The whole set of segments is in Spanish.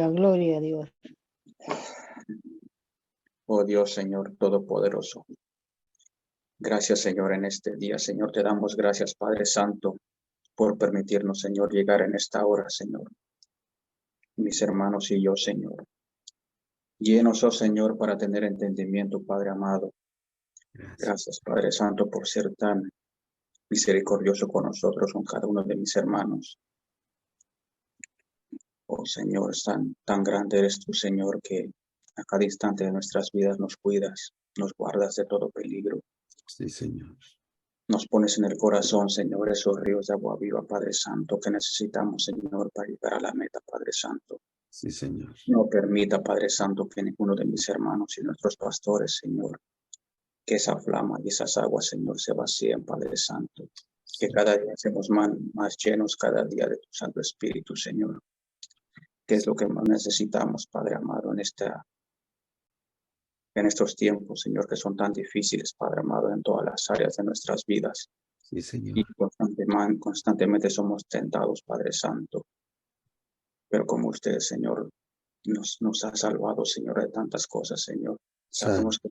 Aleluya, gloria a Dios. Oh Dios, Señor Todopoderoso. Gracias, Señor, en este día. Señor, te damos gracias, Padre Santo, por permitirnos, Señor, llegar en esta hora, Señor. Mis hermanos y yo, Señor. Llenos, oh Señor, para tener entendimiento, Padre amado. Gracias, Padre Santo, por ser tan misericordioso con nosotros, con cada uno de mis hermanos. Oh Señor, tan grande eres tú, Señor, que a cada instante de nuestras vidas nos cuidas, nos guardas de todo peligro. Sí, Señor. Nos pones en el corazón, Señor, esos ríos de agua viva, Padre Santo, que necesitamos, Señor, para llegar a la meta, Padre Santo. Sí, Señor. No permita, Padre Santo, que ninguno de mis hermanos y nuestros pastores, Señor, que esa flama y esas aguas, Señor, se vacíen, Padre Santo. Que cada día seamos más llenos cada día de tu Santo Espíritu, Señor. Que es lo que más necesitamos, Padre amado, en estos tiempos, Señor, que son tan difíciles, Padre amado, en todas las áreas de nuestras vidas. Sí, Señor. Y constantemente somos tentados, Padre Santo. Pero como usted, Señor, nos ha salvado, Señor, de tantas cosas, Señor. Sabemos que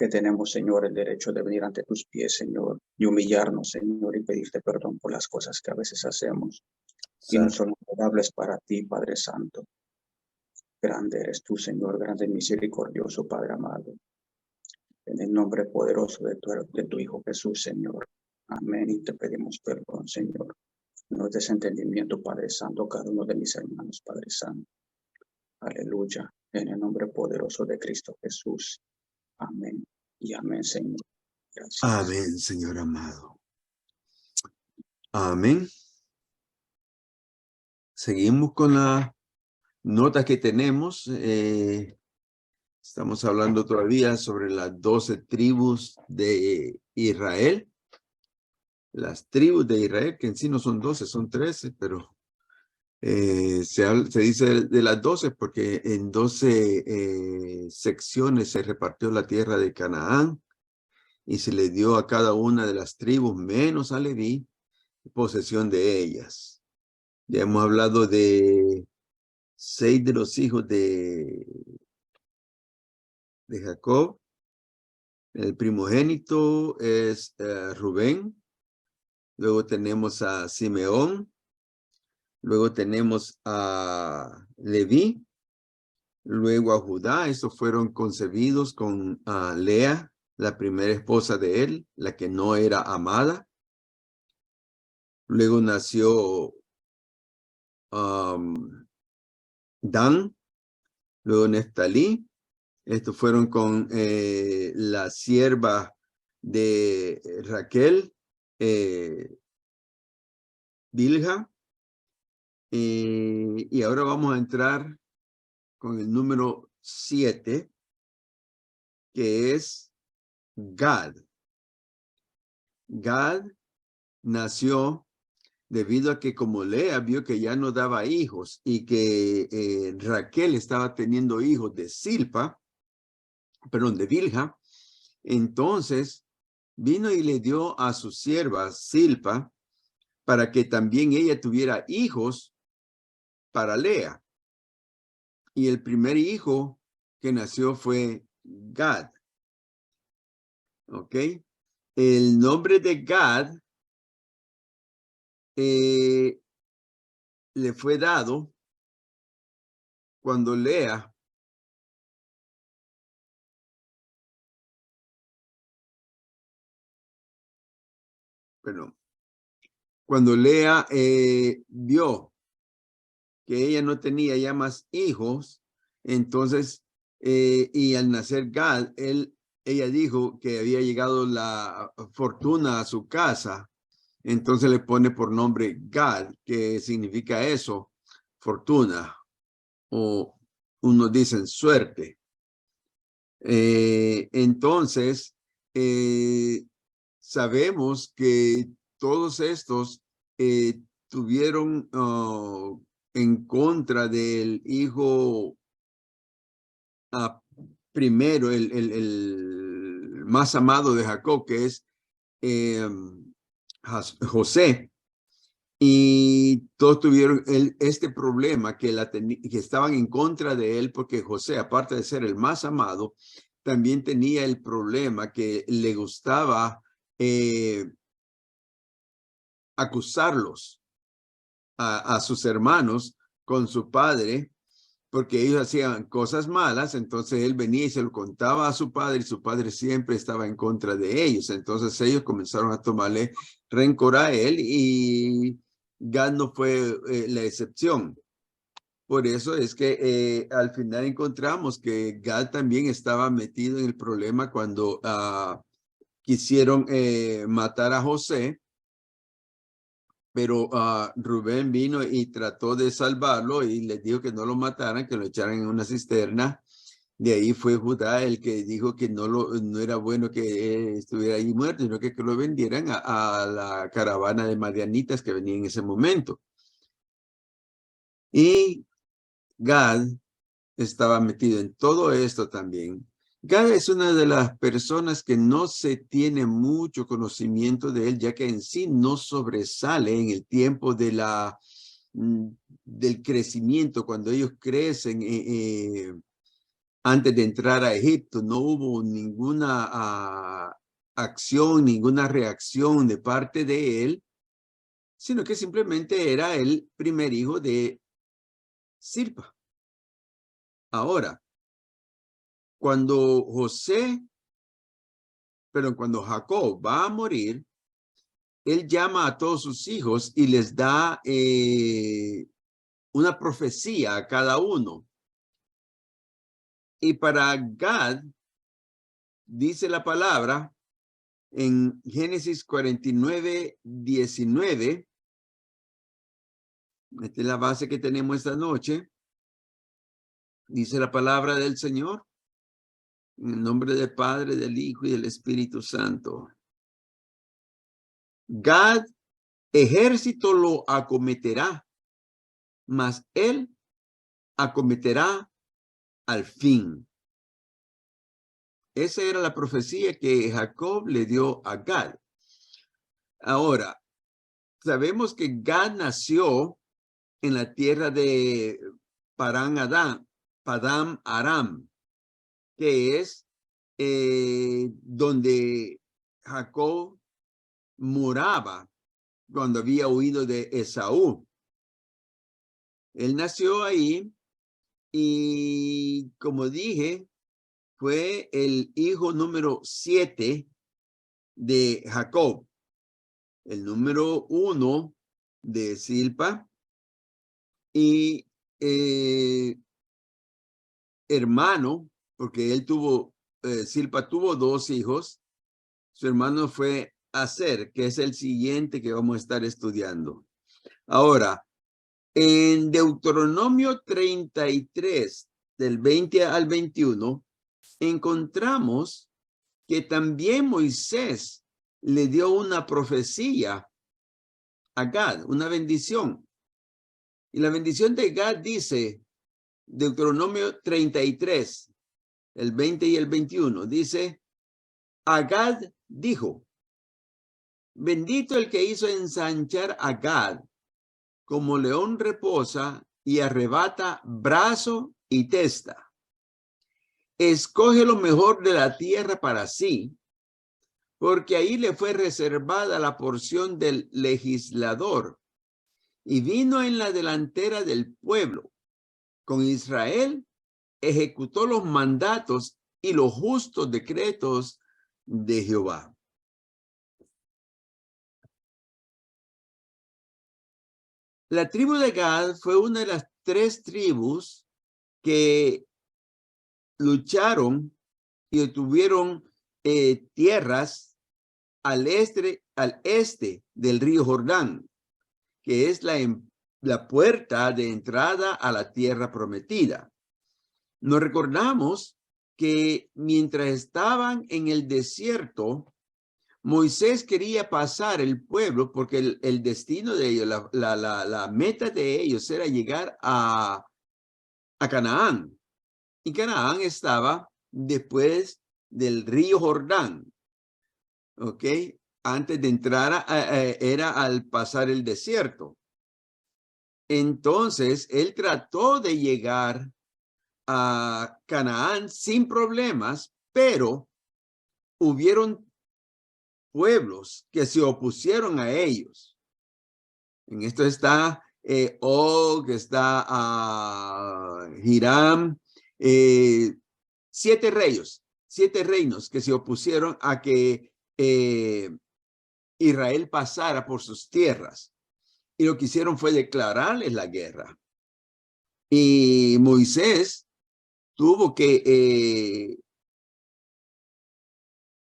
tenemos, Señor, el derecho de venir ante tus pies, Señor, y humillarnos, Señor, y pedirte perdón por las cosas que a veces hacemos. Y no son agradables para ti, Padre Santo. Grande eres tú, Señor, grande y misericordioso, Padre amado. En el nombre poderoso de tu Hijo Jesús, Señor. Amén. Y te pedimos perdón, Señor. Nos des entendimiento, Padre Santo, cada uno de mis hermanos, Padre Santo. Aleluya. En el nombre poderoso de Cristo Jesús. Amén. Y amén, Señor. Gracias. Amén, Señor amado. Amén. Seguimos con la nota que tenemos. Estamos hablando todavía sobre las 12 tribus de Israel. Las tribus de Israel, que en sí no son 12, son 13, pero se dice de las 12 porque en 12 secciones se repartió la tierra de Canaán y se le dio a cada una de las tribus, menos a Leví, posesión de ellas. Ya hemos hablado de 6 de los hijos de Jacob. El primogénito es Rubén. Luego tenemos a Simeón. Luego tenemos a Leví. Luego a Judá. Estos fueron concebidos con Lea, la primera esposa de él, la que no era amada. Luego nació Dan. Luego Neftalí. Estos fueron con la sierva de Raquel, Bilha. Y ahora vamos a entrar con el número 7, que es Gad. Gad nació debido a que como Lea vio que ya no daba hijos y que Raquel estaba teniendo hijos de Zilpa, perdón, de Bilha, entonces vino y le dio a su sierva Zilpa para que también ella tuviera hijos para Lea. Y el primer hijo que nació fue Gad. ¿Ok? El nombre de Gad le fue dado cuando Lea vio que ella no tenía ya más hijos, entonces, y al nacer Gad, ella dijo que había llegado la fortuna a su casa, entonces le pone por nombre Gad, que significa eso, fortuna, o unos dicen suerte. Entonces, sabemos que todos estos tuvieron en contra del hijo primero, el más amado de Jacob, que es José. Y todos tuvieron este problema que estaban en contra de él, porque José, aparte de ser el más amado, también tenía el problema que le gustaba acusarlos a sus hermanos con su padre, porque ellos hacían cosas malas. Entonces él venía y se lo contaba a su padre, y su padre siempre estaba en contra de ellos. Entonces ellos comenzaron a tomarle rencor a él, y Gad no fue la excepción. Por eso es que al final encontramos que Gad también estaba metido en el problema cuando quisieron matar a José, pero Rubén vino y trató de salvarlo y les dijo que no lo mataran, que lo echaran en una cisterna. De ahí fue Judá el que dijo que no era bueno que estuviera ahí muerto, sino que lo vendieran a la caravana de madianitas que venía en ese momento. Y Gad estaba metido en todo esto también. Gad es una de las personas que no se tiene mucho conocimiento de él, ya que en sí no sobresale en el tiempo de del crecimiento. Cuando ellos crecen antes de entrar a Egipto, no hubo ninguna acción, ninguna reacción de parte de él, sino que simplemente era el primer hijo de Zilpa. Ahora, cuando cuando Jacob va a morir, él llama a todos sus hijos y les da una profecía a cada uno. Y para Gad, dice la palabra en Génesis 49:19, esta es la base que tenemos esta noche, dice la palabra del Señor, en el nombre del Padre, del Hijo y del Espíritu Santo. Gad, ejército lo acometerá, mas él acometerá al fin. Esa era la profecía que Jacob le dio a Gad. Ahora, sabemos que Gad nació en la tierra de Padán Aram, que es donde Jacob moraba cuando había huido de Esaú. Él nació ahí y, como dije, fue el hijo número 7 de Jacob, el número 1 de Zilpa, y hermano, porque él Zilpa tuvo 2 hijos. Su hermano fue Aser, que es el siguiente que vamos a estar estudiando. Ahora, en Deuteronomio 33, del 20 al 21, encontramos que también Moisés le dio una profecía a Gad, una bendición. Y la bendición de Gad dice, Deuteronomio 33, el 20 y el 21, dice, a Gad dijo, bendito el que hizo ensanchar a Gad, como león reposa y arrebata brazo y testa. Escoge lo mejor de la tierra para sí, porque ahí le fue reservada la porción del legislador, y vino en la delantera del pueblo. Con Israel ejecutó los mandatos y los justos decretos de Jehová. La tribu de Gad fue una de las 3 tribus que lucharon y obtuvieron tierras al este del río Jordán, que es la puerta de entrada a la tierra prometida. Nos recordamos que mientras estaban en el desierto, Moisés quería pasar el pueblo porque el destino de ellos, la meta de ellos era llegar a Canaán. Y Canaán estaba después del río Jordán. ¿Ok? antes de entrar era al pasar el desierto. Entonces, él trató de llegar a Canaán sin problemas, pero hubieron pueblos que se opusieron a ellos. En esto está Og, está Hiram, 7 reinos que se opusieron a que Israel pasara por sus tierras. Y lo que hicieron fue declararles la guerra. Y Moisés tuvo que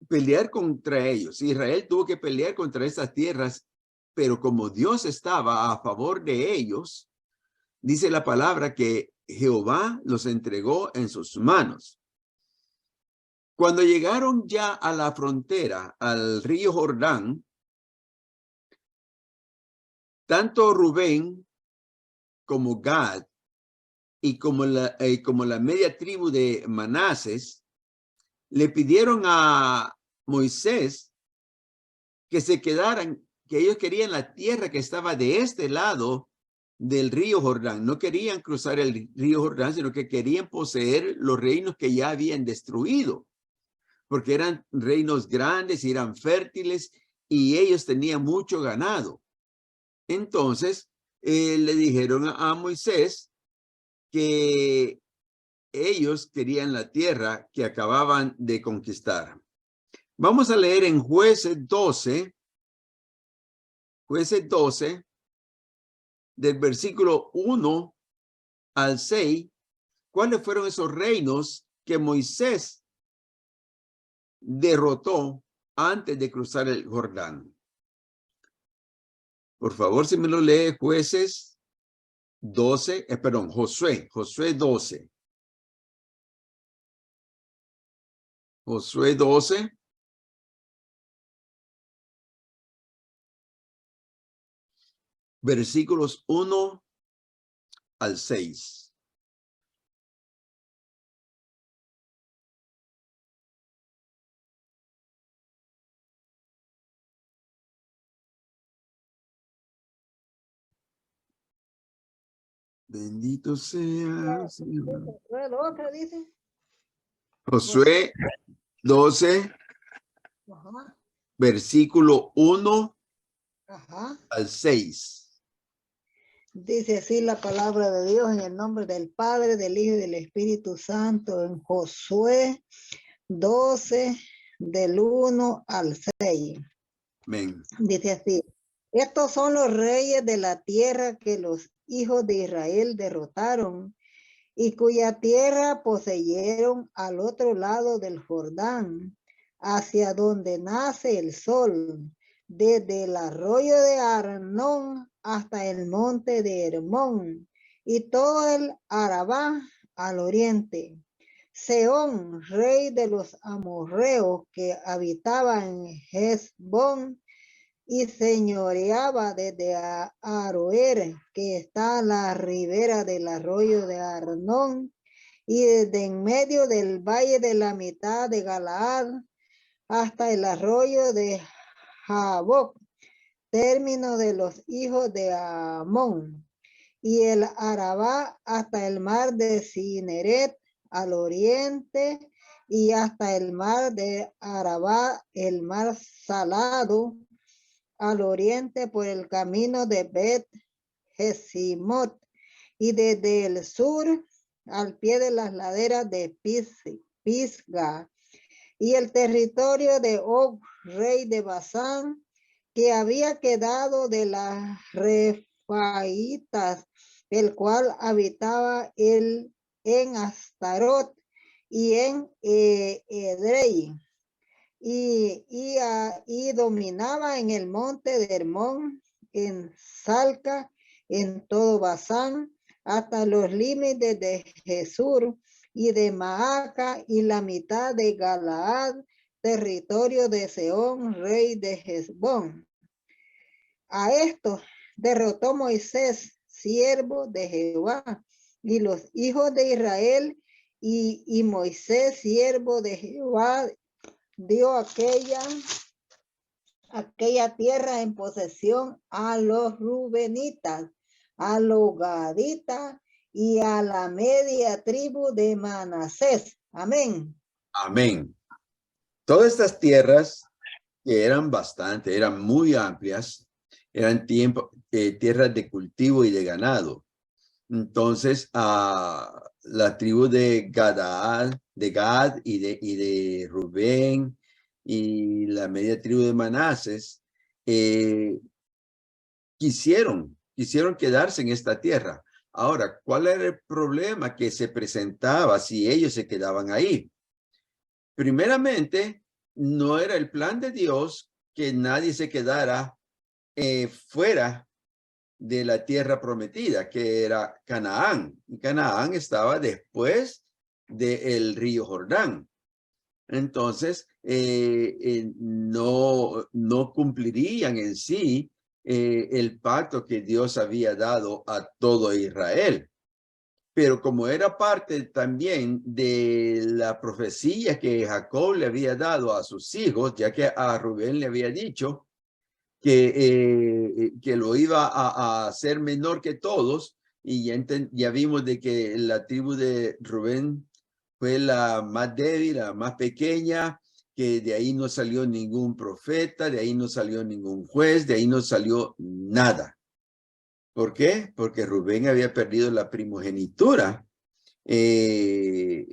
pelear contra ellos. Israel tuvo que pelear contra esas tierras, pero como Dios estaba a favor de ellos, dice la palabra que Jehová los entregó en sus manos. Cuando llegaron ya a la frontera, al río Jordán, tanto Rubén como Gad y como la media tribu de Manases le pidieron a Moisés que se quedaran, que ellos querían la tierra que estaba de este lado del río Jordán. No querían cruzar el río Jordán, sino que querían poseer los reinos que ya habían destruido, porque eran reinos grandes y eran fértiles y ellos tenían mucho ganado. Entonces, le dijeron a Moisés que ellos querían la tierra que acababan de conquistar. Vamos a leer en Jueces 12, del versículo 1 al 6, cuáles fueron esos reinos que Moisés derrotó antes de cruzar el Jordán. Por favor, si me lo lee, Jueces 12, Josué 12. Josué 12. Versículos 1 al 6. Bendito sea, Señor. Josué 12, Ajá. versículo 1 Ajá. al 6. Dice así la palabra de Dios en el nombre del Padre, del Hijo y del Espíritu Santo en Josué 12, del 1 al 6. Amén. Dice así: estos son los reyes de la tierra que los hijos de Israel derrotaron y cuya tierra poseyeron al otro lado del Jordán, hacia donde nace el sol, desde el arroyo de Arnón hasta el monte de Hermón, y todo el Arabá al oriente. Sehón, rey de los amorreos que habitaba en Hesbón, y señoreaba desde Aroer, que está a la ribera del arroyo de Arnón, y desde en medio del valle de la mitad de Galaad hasta el arroyo de Jaboc, término de los hijos de Amón, y el Arabá hasta el mar de Cineret al oriente, y hasta el mar de Arabá, el mar salado, al oriente por el camino de Bet Jesimot, y desde el sur al pie de las laderas de Pisga, y el territorio de Og, rey de Basán, que había quedado de las Refaitas, el cual habitaba él en Astarot y en Edrei, y dominaba en el monte de Hermón, en Salca, en todo Basán, hasta los límites de Jesur y de Maaca y la mitad de Galaad, territorio de Sehón, rey de Hesbón. A esto derrotó Moisés, siervo de Jehová, y los hijos de Israel, y Moisés, siervo de Jehová, dio aquella aquella tierra en posesión a los rubenitas, a los gaditas y a la media tribu de Manasés. Amén. Amén. Todas estas tierras que eran bastante, eran muy amplias, eran tierras de cultivo y de ganado. Entonces, la tribu de Gad y de Rubén y la media tribu de Manases quisieron quedarse en esta tierra. Ahora, ¿cuál era el problema que se presentaba si ellos se quedaban ahí? Primeramente, no era el plan de Dios que nadie se quedara fuera de la tierra prometida, que era Canaán. Y Canaán estaba después del río Jordán. Entonces, no cumplirían en sí el pacto que Dios había dado a todo Israel. Pero como era parte también de la profecía que Jacob le había dado a sus hijos, ya que a Rubén le había dicho que lo iba a hacer menor que todos, y ya vimos de que la tribu de Rubén fue la más débil, la más pequeña, que de ahí no salió ningún profeta, de ahí no salió ningún juez, de ahí no salió nada. ¿Por qué? Porque Rubén había perdido la primogenitura que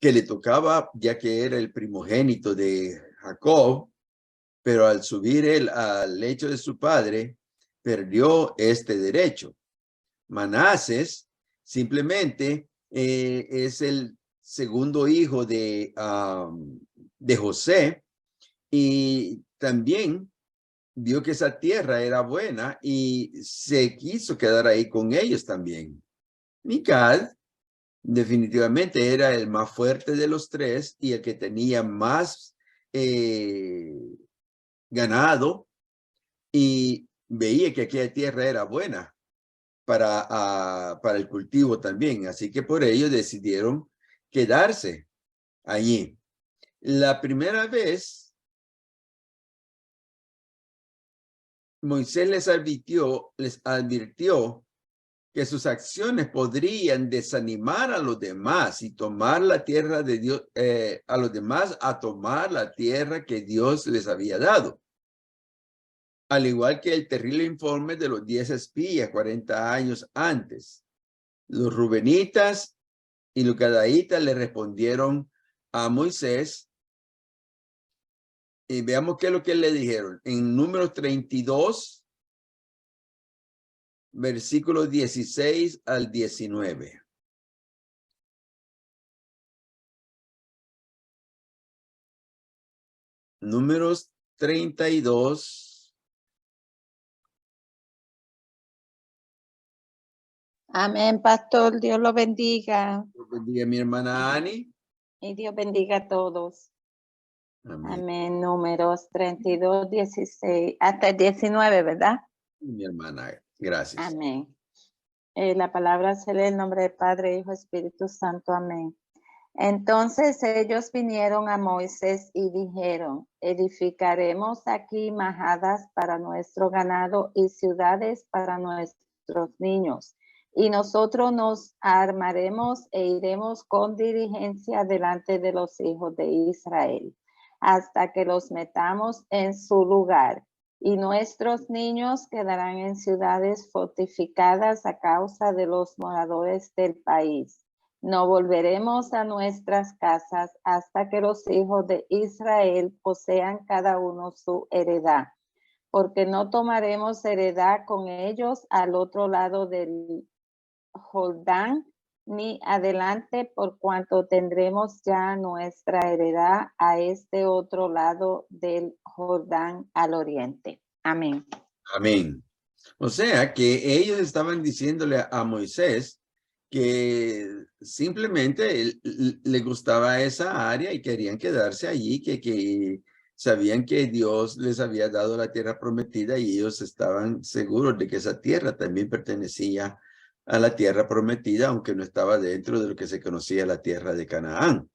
le tocaba, ya que era el primogénito de Jacob, pero al subir él al lecho de su padre, perdió este derecho. Manases simplemente es el segundo hijo de José, y también vio que esa tierra era buena y se quiso quedar ahí con ellos también. Y Gad definitivamente era el más fuerte de los tres y el que tenía más ganado, y veía que aquella tierra era buena para el cultivo también. Así que por ello decidieron quedarse allí. La primera vez, Moisés les advirtió que sus acciones podrían desanimar a los demás y tomar la tierra de Dios, a los demás a tomar la tierra que Dios les había dado. Al igual que el terrible informe de los 10 espías 40 años antes. Los rubenitas y los gaditas le respondieron a Moisés, y veamos qué es lo que le dijeron. En Números 32, versículos 16 al 19. Números 32. Amén, pastor. Dios lo bendiga. Dios bendiga a mi hermana Ani. Y Dios bendiga a todos. Amén. Amén. Números 32, 16, hasta el 19, ¿verdad? Mi hermana, gracias. Amén. La palabra se lee en el nombre del Padre, Hijo, Espíritu Santo. Amén. Entonces ellos vinieron a Moisés y dijeron: edificaremos aquí majadas para nuestro ganado y ciudades para nuestros niños. Y nosotros nos armaremos e iremos con diligencia delante de los hijos de Israel, hasta que los metamos en su lugar. Y nuestros niños quedarán en ciudades fortificadas a causa de los moradores del país. No volveremos a nuestras casas hasta que los hijos de Israel posean cada uno su heredad, porque no tomaremos heredad con ellos al otro lado del Jordán, ni adelante, por cuanto tendremos ya nuestra heredad a este otro lado del Jordán al oriente. Amén. Amén. O sea que ellos estaban diciéndole a Moisés que simplemente le gustaba esa área y querían quedarse allí, que sabían que Dios les había dado la tierra prometida y ellos estaban seguros de que esa tierra también pertenecía a la tierra prometida, aunque no estaba dentro de lo que se conocía la tierra de Canaán.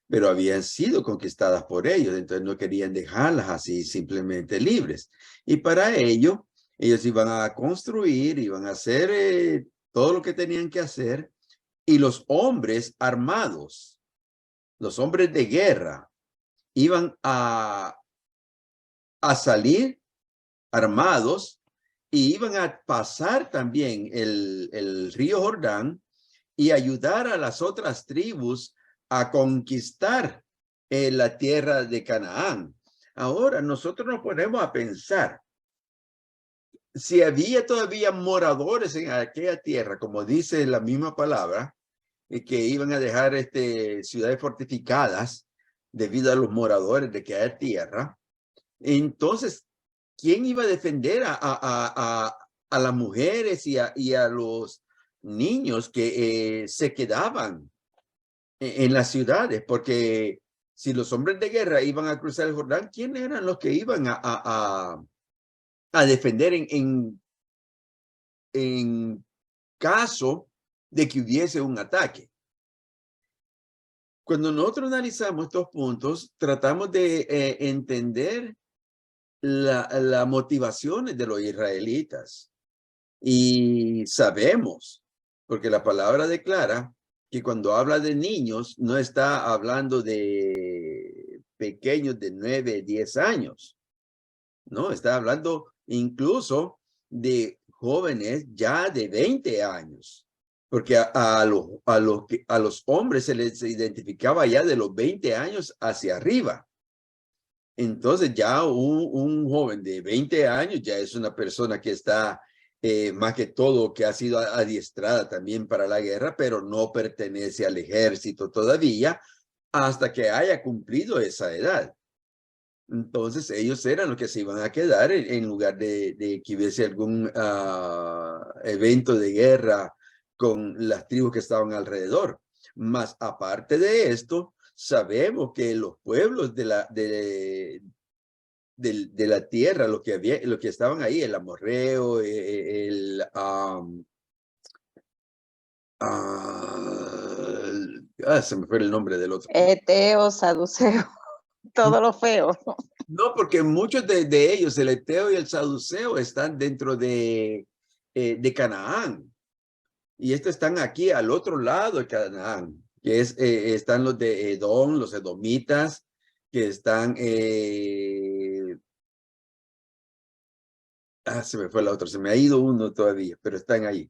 pero habían sido conquistadas por ellos, entonces no querían dejarlas así simplemente libres. Y para ello, ellos iban a construir, iban a hacer todo lo que tenían que hacer, y los hombres armados, los hombres de guerra, iban a salir armados y iban a pasar también el río Jordán y ayudar a las otras tribus a conquistar la tierra de Canaán. Ahora nosotros nos ponemos a pensar, si había todavía moradores en aquella tierra, como dice la misma palabra, que iban a dejar ciudades fortificadas debido a los moradores de aquella tierra, entonces, ¿quién iba a defender a las mujeres y a los niños que se quedaban en las ciudades? Porque si los hombres de guerra iban a cruzar el Jordán, ¿quiénes eran los que iban a defender en caso de que hubiese un ataque? Cuando nosotros analizamos estos puntos, tratamos de entender las motivaciones de los israelitas. Y sabemos, porque la palabra declara que cuando habla de niños, no está hablando de pequeños de 9, 10 años. No, está hablando incluso de jóvenes ya de 20 años. Porque a los hombres se les identificaba ya de los 20 años hacia arriba. Entonces ya un joven de 20 años ya es una persona que está más que todo que ha sido adiestrada también para la guerra, pero no pertenece al ejército todavía hasta que haya cumplido esa edad. Entonces ellos eran los que se iban a quedar en lugar de que hubiese algún evento de guerra con las tribus que estaban alrededor. Más aparte de esto, sabemos que los pueblos de la tierra, lo que estaban ahí, el amorreo, se me fue el nombre del otro. Eteo, saduceo, todo lo feo. No, porque muchos de ellos, el eteo y el saduceo, están dentro de Canaán. Y estos están aquí al otro lado de Canaán, que están los de Edom, los edomitas, que están... se me fue la otra, se me ha ido uno todavía, pero están ahí.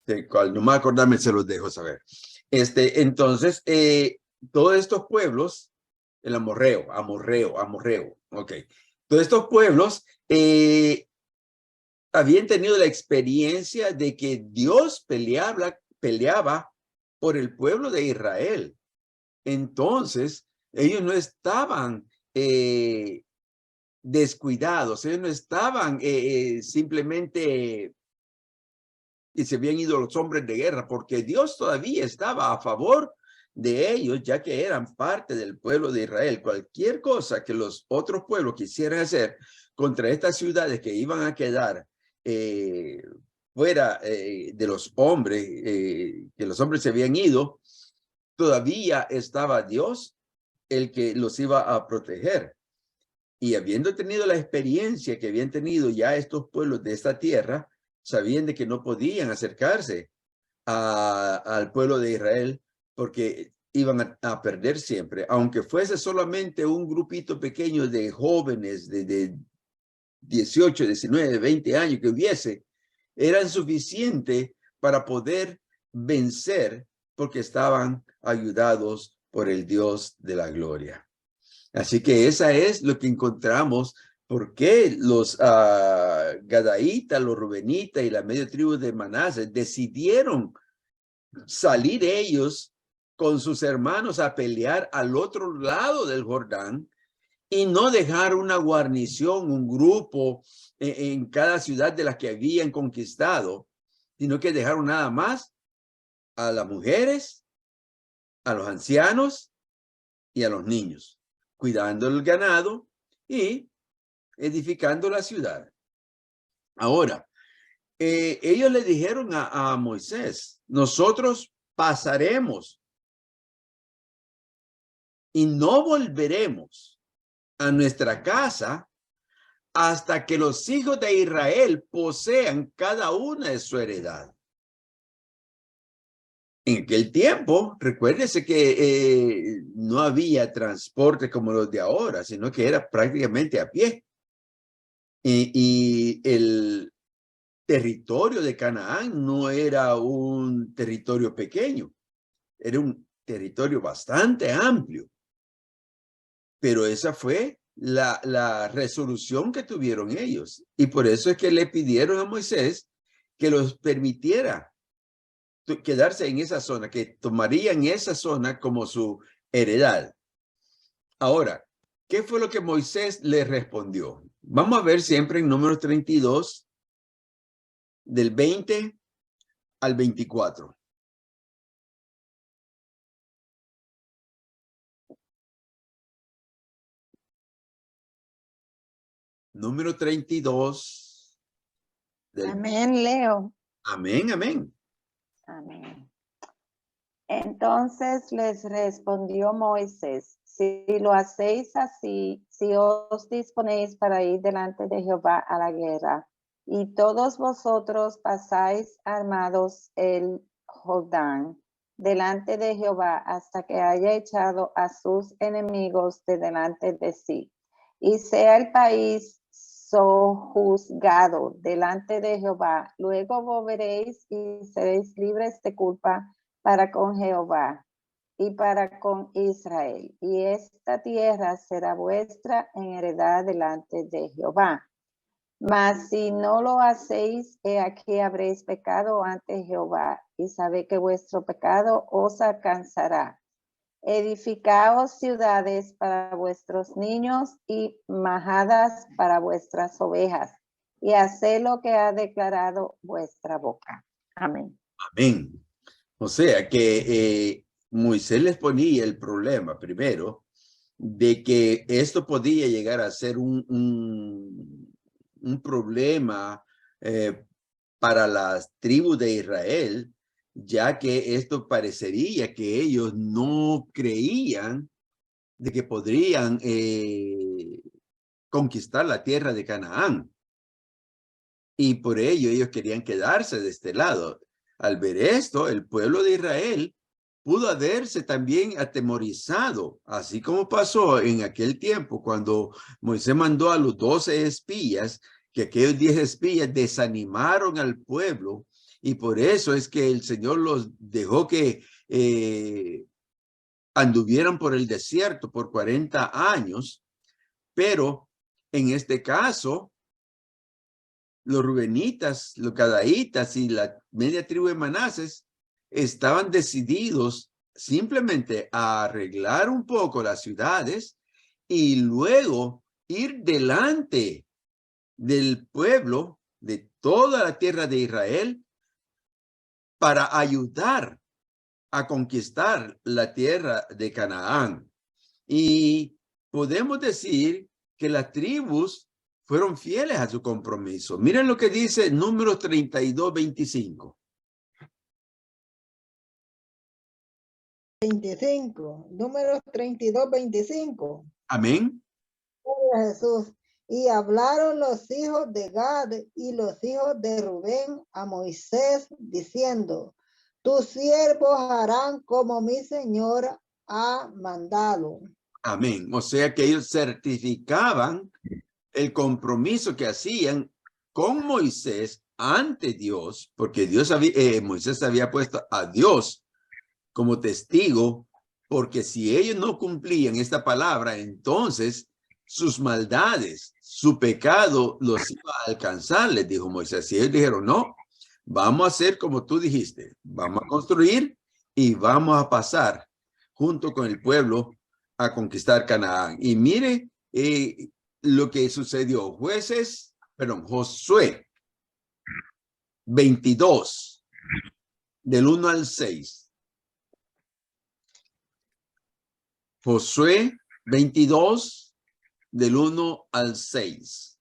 De cual no me acordarme, se los dejo saber. Entonces, todos estos pueblos, el amorreo, ok. Todos estos pueblos habían tenido la experiencia de que Dios peleaba por el pueblo de Israel. Entonces, ellos no estaban descuidados, ellos no estaban simplemente y se habían ido los hombres de guerra, porque Dios todavía estaba a favor de ellos, ya que eran parte del pueblo de Israel. Cualquier cosa que los otros pueblos quisieran hacer contra estas ciudades que iban a quedar fuera de los hombres, que los hombres se habían ido, todavía estaba Dios el que los iba a proteger. Y habiendo tenido la experiencia que habían tenido ya estos pueblos de esta tierra, sabían de que no podían acercarse al pueblo de Israel porque iban a perder siempre, aunque fuese solamente un grupito pequeño de jóvenes de 18, 19, 20 años que hubiese, eran suficientes para poder vencer porque estaban ayudados por el Dios de la gloria. Así que esa es lo que encontramos. ¿Por qué los Gadaítas, los Rubenitas y la media tribu de Manasés decidieron salir ellos con sus hermanos a pelear al otro lado del Jordán y no dejar una guarnición, un grupo en cada ciudad de las que habían conquistado, sino que dejaron nada más a las mujeres, a los ancianos y a los niños, cuidando el ganado y edificando la ciudad? Ahora, ellos le dijeron a Moisés, nosotros pasaremos y no volveremos a nuestra casa hasta que los hijos de Israel posean cada una de su heredad. En aquel tiempo, recuérdese que no había transporte como los de ahora, sino que era prácticamente a pie. Y el territorio de Canaán no era un territorio pequeño, era un territorio bastante amplio. Pero esa fue la resolución que tuvieron ellos. Y por eso es que le pidieron a Moisés que los permitiera quedarse en esa zona, que tomarían esa zona como su heredad. Ahora, ¿qué fue lo que Moisés le respondió? Vamos a ver siempre en Números 32, del 20 al 24. Número 32. Amén, Leo. Amén, amén. Amén. Entonces les respondió Moisés, si lo hacéis así, si os disponéis para ir delante de Jehová a la guerra, y todos vosotros pasáis armados el Jordán delante de Jehová hasta que haya echado a sus enemigos de delante de sí, y sea el país sojuzgado delante de Jehová, luego volveréis y seréis libres de culpa para con Jehová y para con Israel, y esta tierra será vuestra en heredad delante de Jehová. Mas si no lo hacéis, he aquí habréis pecado ante Jehová, y sabed que vuestro pecado os alcanzará. Edificaos ciudades para vuestros niños y majadas para vuestras ovejas, y haced lo que ha declarado vuestra boca. Amén. Amén. O sea que Moisés les ponía el problema primero de que esto podía llegar a ser un problema para las tribus de Israel, ya que esto parecería que ellos no creían de que podrían conquistar la tierra de Canaán. Y por ello ellos querían quedarse de este lado. Al ver esto, el pueblo de Israel pudo haberse también atemorizado, así como pasó en aquel tiempo cuando Moisés mandó a los 12 espías, que aquellos 10 espías desanimaron al pueblo, y por eso es que el Señor los dejó que anduvieran por el desierto por 40 años, pero en este caso, los rubenitas, los gadaítas y la media tribu de Manases estaban decididos simplemente a arreglar un poco las ciudades y luego ir delante del pueblo de toda la tierra de Israel para ayudar a conquistar la tierra de Canaán. Y podemos decir que las tribus fueron fieles a su compromiso. Miren lo que dice Números 32, 25. 25, números 32, 25. Amén. Jesús. Y hablaron los hijos de Gad y los hijos de Rubén a Moisés, diciendo, tus siervos harán como mi Señor ha mandado. Amén. O sea que ellos certificaban el compromiso que hacían con Moisés ante Dios, porque Moisés había puesto a Dios como testigo, porque si ellos no cumplían esta palabra, entonces sus maldades, su pecado los iba a alcanzar, les dijo Moisés. Y ellos dijeron, no, vamos a hacer como tú dijiste, vamos a construir y vamos a pasar junto con el pueblo a conquistar Canaán. Y mire lo que sucedió. Josué 22, del 1 al 6. Josué 22, del 1 al 6.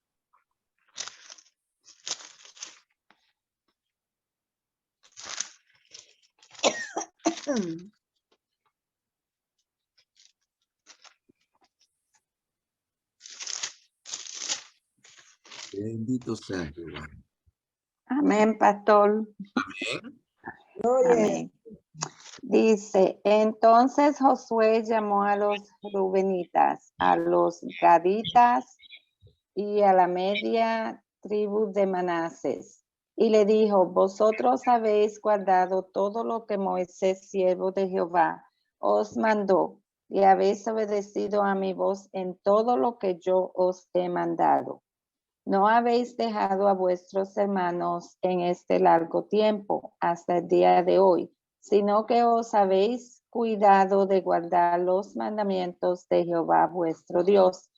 Bendito sea Jehová. Amén, pastor. Gloria. Amén. Dice, entonces Josué llamó a los rubenitas, a los gaditas y a la media tribu de Manases. Y le dijo, vosotros habéis guardado todo lo que Moisés, siervo de Jehová, os mandó, y habéis obedecido a mi voz en todo lo que yo os he mandado. No habéis dejado a vuestros hermanos en este largo tiempo, hasta el día de hoy, sino que os habéis cuidado de guardar los mandamientos de Jehová vuestro Dios.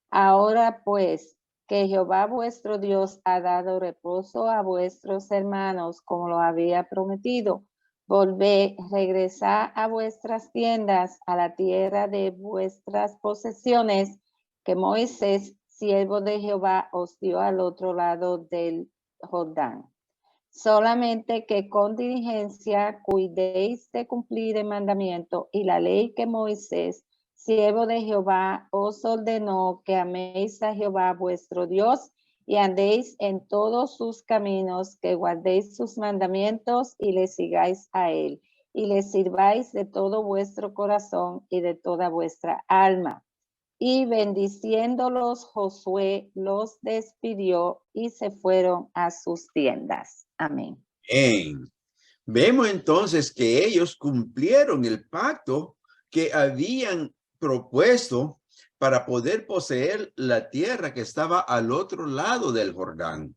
Ahora pues, que Jehová vuestro Dios ha dado reposo a vuestros hermanos, como lo había prometido, volved, regresad a vuestras tiendas, a la tierra de vuestras posesiones, que Moisés, siervo de Jehová, os dio al otro lado del Jordán. Solamente que con diligencia cuidéis de cumplir el mandamiento y la ley que Moisés, siervo de Jehová, os ordenó, que améis a Jehová vuestro Dios y andéis en todos sus caminos, que guardéis sus mandamientos y le sigáis a él, y le sirváis de todo vuestro corazón y de toda vuestra alma. Y bendiciéndolos, Josué los despidió y se fueron a sus tiendas. Amén. Vemos entonces que ellos cumplieron el pacto que habían propuesto para poder poseer la tierra que estaba al otro lado del Jordán.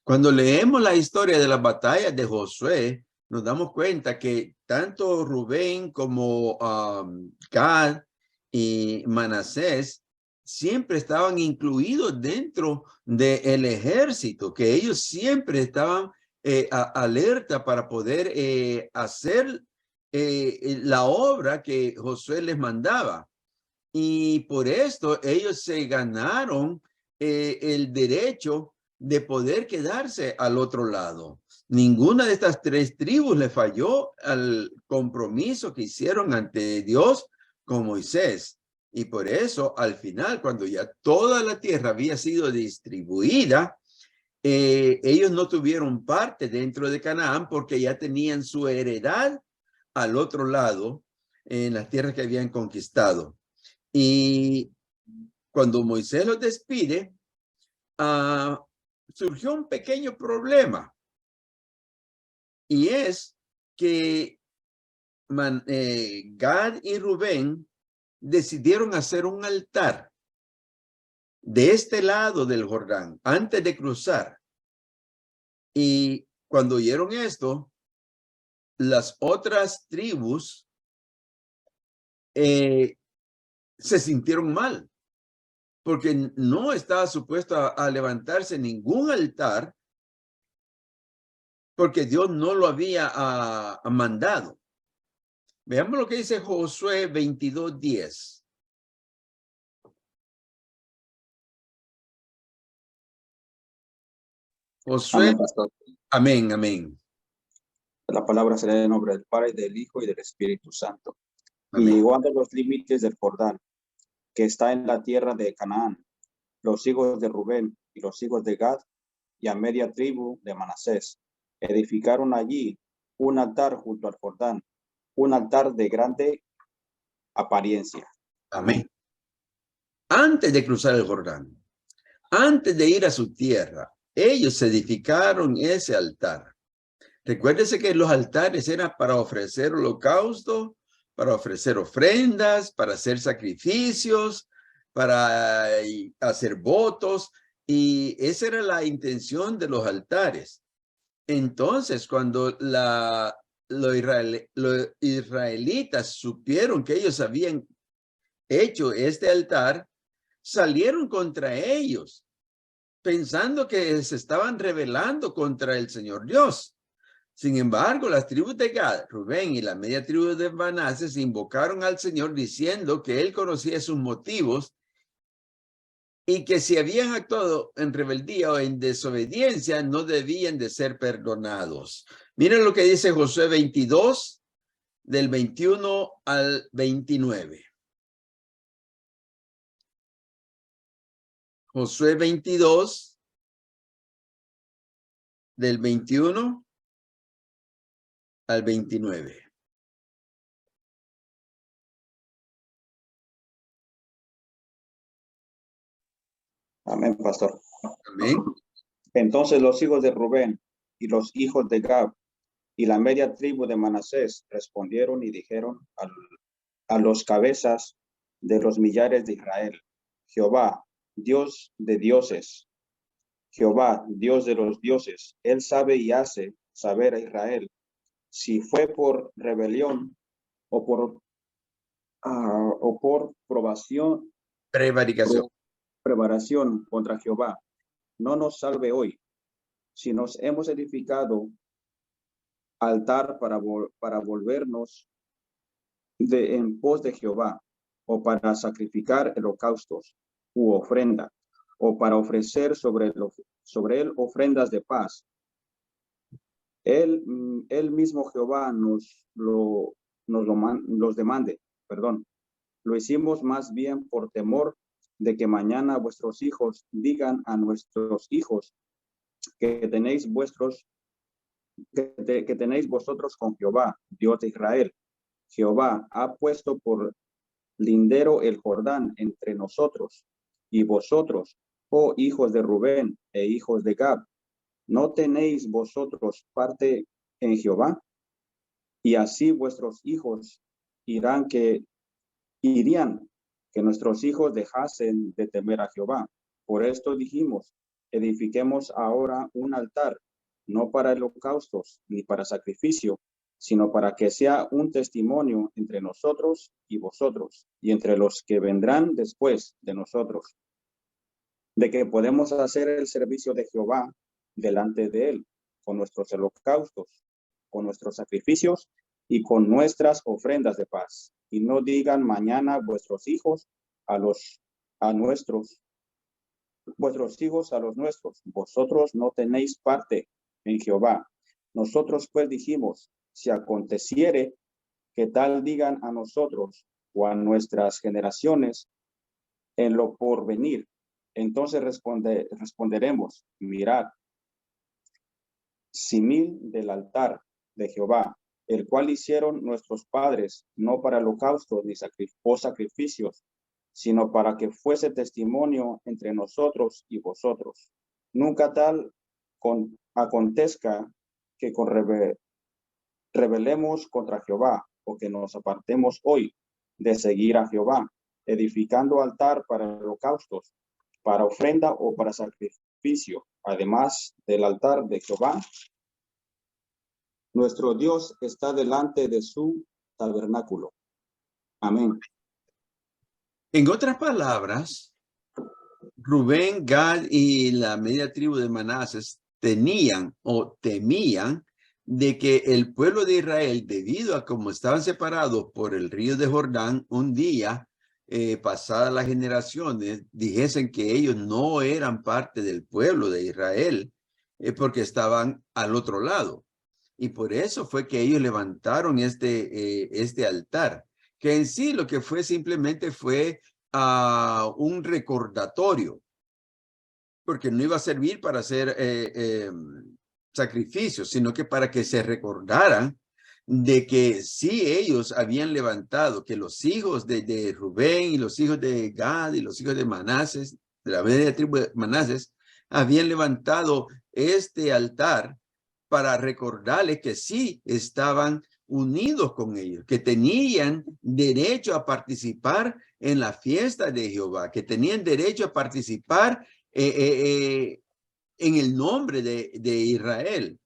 Cuando leemos la historia de las batallas de Josué, nos damos cuenta que tanto Rubén como Gad y Manasés siempre estaban incluidos dentro del ejército, que ellos siempre estaban alerta para poder hacer la obra que Josué les mandaba. Y por esto ellos se ganaron el derecho de poder quedarse al otro lado. Ninguna de estas tres tribus le falló al compromiso que hicieron ante Dios con Moisés. Y por eso, al final, cuando ya toda la tierra había sido distribuida, ellos no tuvieron parte dentro de Canaán porque ya tenían su heredad al otro lado en las tierras que habían conquistado. Y cuando Moisés los despide, surgió un pequeño problema. Y es que Gad y Rubén decidieron hacer un altar de este lado del Jordán antes de cruzar. Y cuando oyeron esto, las otras tribus se sintieron mal, porque no estaba supuesto a levantarse ningún altar, porque Dios no lo había mandado. Veamos lo que dice Josué 22:10. Josué, Amén, pastor. amén, amén. La palabra será en nombre del Padre, del Hijo y del Espíritu Santo. Amén. Y llegó a los límites del Jordán, que está en la tierra de Canaán, los hijos de Rubén y los hijos de Gad, y a media tribu de Manasés, edificaron allí un altar junto al Jordán, un altar de grande apariencia. Amén. Antes de cruzar el Jordán, antes de ir a su tierra, ellos edificaron ese altar. Recuérdese que los altares eran para ofrecer holocausto, para ofrecer ofrendas, para hacer sacrificios, para hacer votos, y esa era la intención de los altares. Entonces, cuando los israelitas supieron que ellos habían hecho este altar, salieron contra ellos, pensando que se estaban rebelando contra el Señor Dios. Sin embargo, las tribus de Gad, Rubén y la media tribu de Manases invocaron al Señor diciendo que él conocía sus motivos y que si habían actuado en rebeldía o en desobediencia, no debían de ser perdonados. Miren lo que dice Josué 22, del 21 al 29. Josué 22, del 21 al 29. Amén, pastor. Amén. Entonces los hijos de Rubén y los hijos de Gad y la media tribu de Manasés respondieron y dijeron a los cabezas de los millares de Israel: Jehová, Dios de dioses, Jehová, Dios de los dioses, él sabe y hace saber a Israel si fue por rebelión o por prevaricación contra Jehová. No nos salve hoy, si nos hemos edificado altar para volvernos en pos de Jehová, o para sacrificar holocaustos u ofrenda, o para ofrecer sobre él ofrendas de paz. Él mismo Jehová nos los demande, perdón. Lo hicimos más bien por temor de que mañana vuestros hijos digan a nuestros hijos que tenéis vosotros con Jehová, Dios de Israel. Jehová ha puesto por lindero el Jordán entre nosotros y vosotros, oh hijos de Rubén e hijos de Gad, ¿no tenéis vosotros parte en Jehová? Y así vuestros hijos irían que nuestros hijos dejasen de temer a Jehová. Por esto dijimos, edifiquemos ahora un altar, no para holocaustos ni para sacrificio, sino para que sea un testimonio entre nosotros y vosotros, y entre los que vendrán después de nosotros, de que podemos hacer el servicio de Jehová delante de él, con nuestros holocaustos, con nuestros sacrificios y con nuestras ofrendas de paz. Y no digan mañana vuestros hijos vuestros hijos a los nuestros, vosotros no tenéis parte en Jehová. Nosotros pues dijimos, si aconteciere que tal digan a nosotros o a nuestras generaciones en lo porvenir, entonces responderemos, mirad, simil del altar de Jehová, el cual hicieron nuestros padres, no para holocaustos ni sacrificios, sino para que fuese testimonio entre nosotros y vosotros. Nunca tal acontezca que rebelemos contra Jehová, o que nos apartemos hoy de seguir a Jehová, edificando altar para holocaustos, para ofrenda o para sacrificio, además del altar de Jehová. Nuestro Dios está delante de su tabernáculo. Amén. En otras palabras, Rubén, Gad y la media tribu de Manasés tenían o temían de que el pueblo de Israel, debido a cómo estaban separados por el río de Jordán, un día, pasadas las generaciones, dijesen que ellos no eran parte del pueblo de Israel, porque estaban al otro lado. Y por eso fue que ellos levantaron este altar, que en sí lo que fue simplemente fue un recordatorio, porque no iba a servir para hacer sacrificios, sino que para que se recordaran de que sí ellos habían levantado, que los hijos de Rubén y los hijos de Gad y los hijos de Manasés, de la media tribu de Manasés, habían levantado este altar para recordarles que sí estaban unidos con ellos, que tenían derecho a participar en la fiesta de Jehová, que tenían derecho a participar en el nombre de Israel,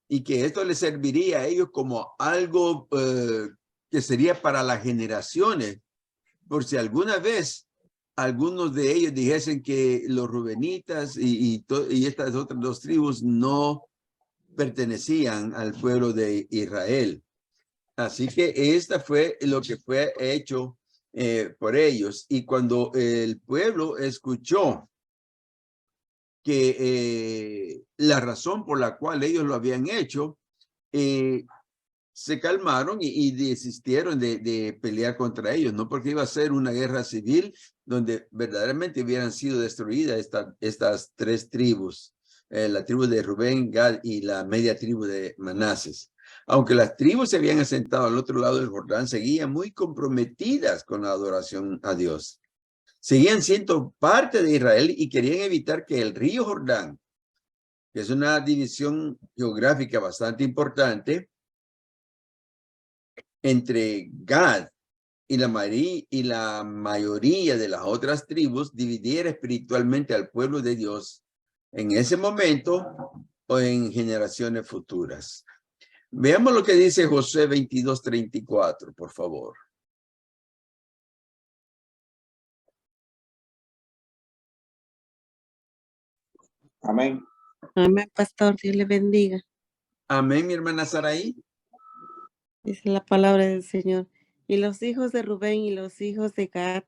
y que esto les serviría a ellos como algo que sería para las generaciones, por si alguna vez algunos de ellos dijesen que los rubenitas y estas otras dos tribus no pertenecían al pueblo de Israel. Así que esta fue lo que fue hecho por ellos. Y cuando el pueblo escuchó que la razón por la cual ellos lo habían hecho, se calmaron y desistieron de pelear contra ellos, no porque iba a ser una guerra civil donde verdaderamente hubieran sido destruidas estas tres tribus, la tribu de Rubén, Gad y la media tribu de Manases. Aunque las tribus se habían asentado al otro lado del Jordán, seguían muy comprometidas con la adoración a Dios. Seguían siendo parte de Israel y querían evitar que el río Jordán, que es una división geográfica bastante importante, entre Gad y la mayoría de las otras tribus, dividiera espiritualmente al pueblo de Dios en ese momento o en generaciones futuras. Veamos lo que dice Josué 22:34, por favor. Amén. Amén, pastor. Dios le bendiga. Amén, mi hermana Saraí. Dice la palabra del Señor. Y los hijos de Rubén y los hijos de Gad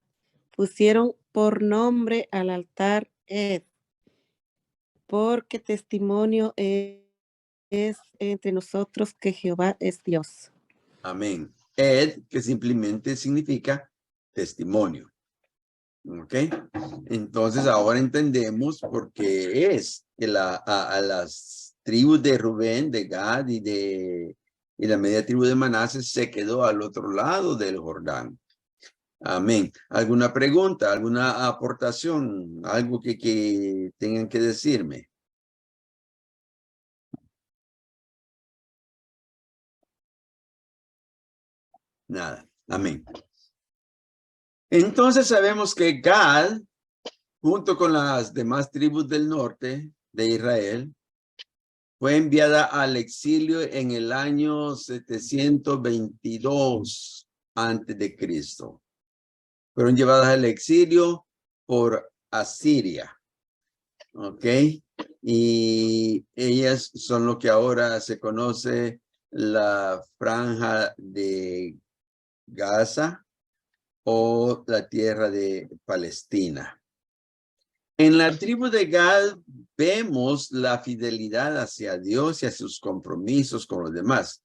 pusieron por nombre al altar Ed, porque testimonio es entre nosotros que Jehová es Dios. Amén. Ed, que simplemente significa testimonio. ¿Ok? Entonces ahora entendemos por qué es que a las tribus de Rubén, de Gad y la media tribu de Manases se quedó al otro lado del Jordán. Amén. ¿Alguna pregunta, alguna aportación, algo que tengan que decirme? Nada. Amén. Entonces sabemos que Gad, junto con las demás tribus del norte de Israel, fue enviada al exilio en el año 722 antes de Cristo. Fueron llevadas al exilio por Asiria. ¿Ok? Y ellas son lo que ahora se conoce la franja de Gaza o la tierra de Palestina. En la tribu de Gad vemos la fidelidad hacia Dios y a sus compromisos con los demás.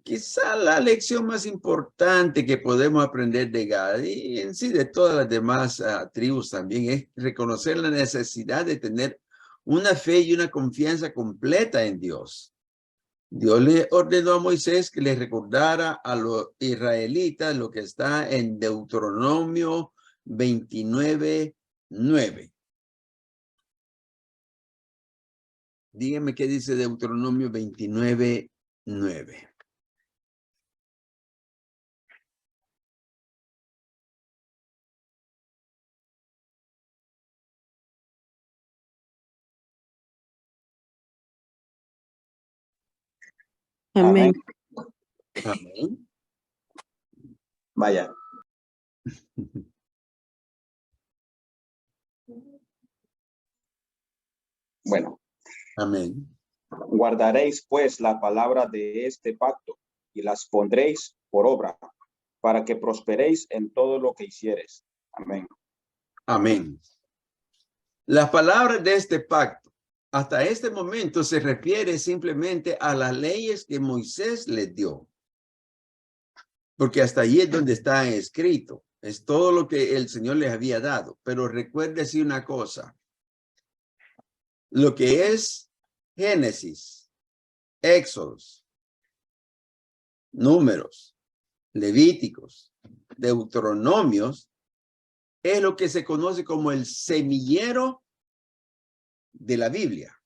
Quizá la lección más importante que podemos aprender de Gad y en sí de todas las demás tribus también es reconocer la necesidad de tener una fe y una confianza completa en Dios. Dios le ordenó a Moisés que le recordara a los israelitas lo que está en Deuteronomio 29:9. Dígame qué dice Deuteronomio 29:9. Amén. Amén. Vaya. Bueno. Amén. Guardaréis pues la palabra de este pacto y las pondréis por obra para que prosperéis en todo lo que hicieres. Amén. Amén. Las palabras de este pacto hasta este momento se refiere simplemente a las leyes que Moisés les dio. Porque hasta allí es donde está escrito. Es todo lo que el Señor les había dado. Pero recuerde así una cosa. Lo que es Génesis, Éxodos, Números, Levíticos, Deuteronomios, es lo que se conoce como el semillero de la Biblia.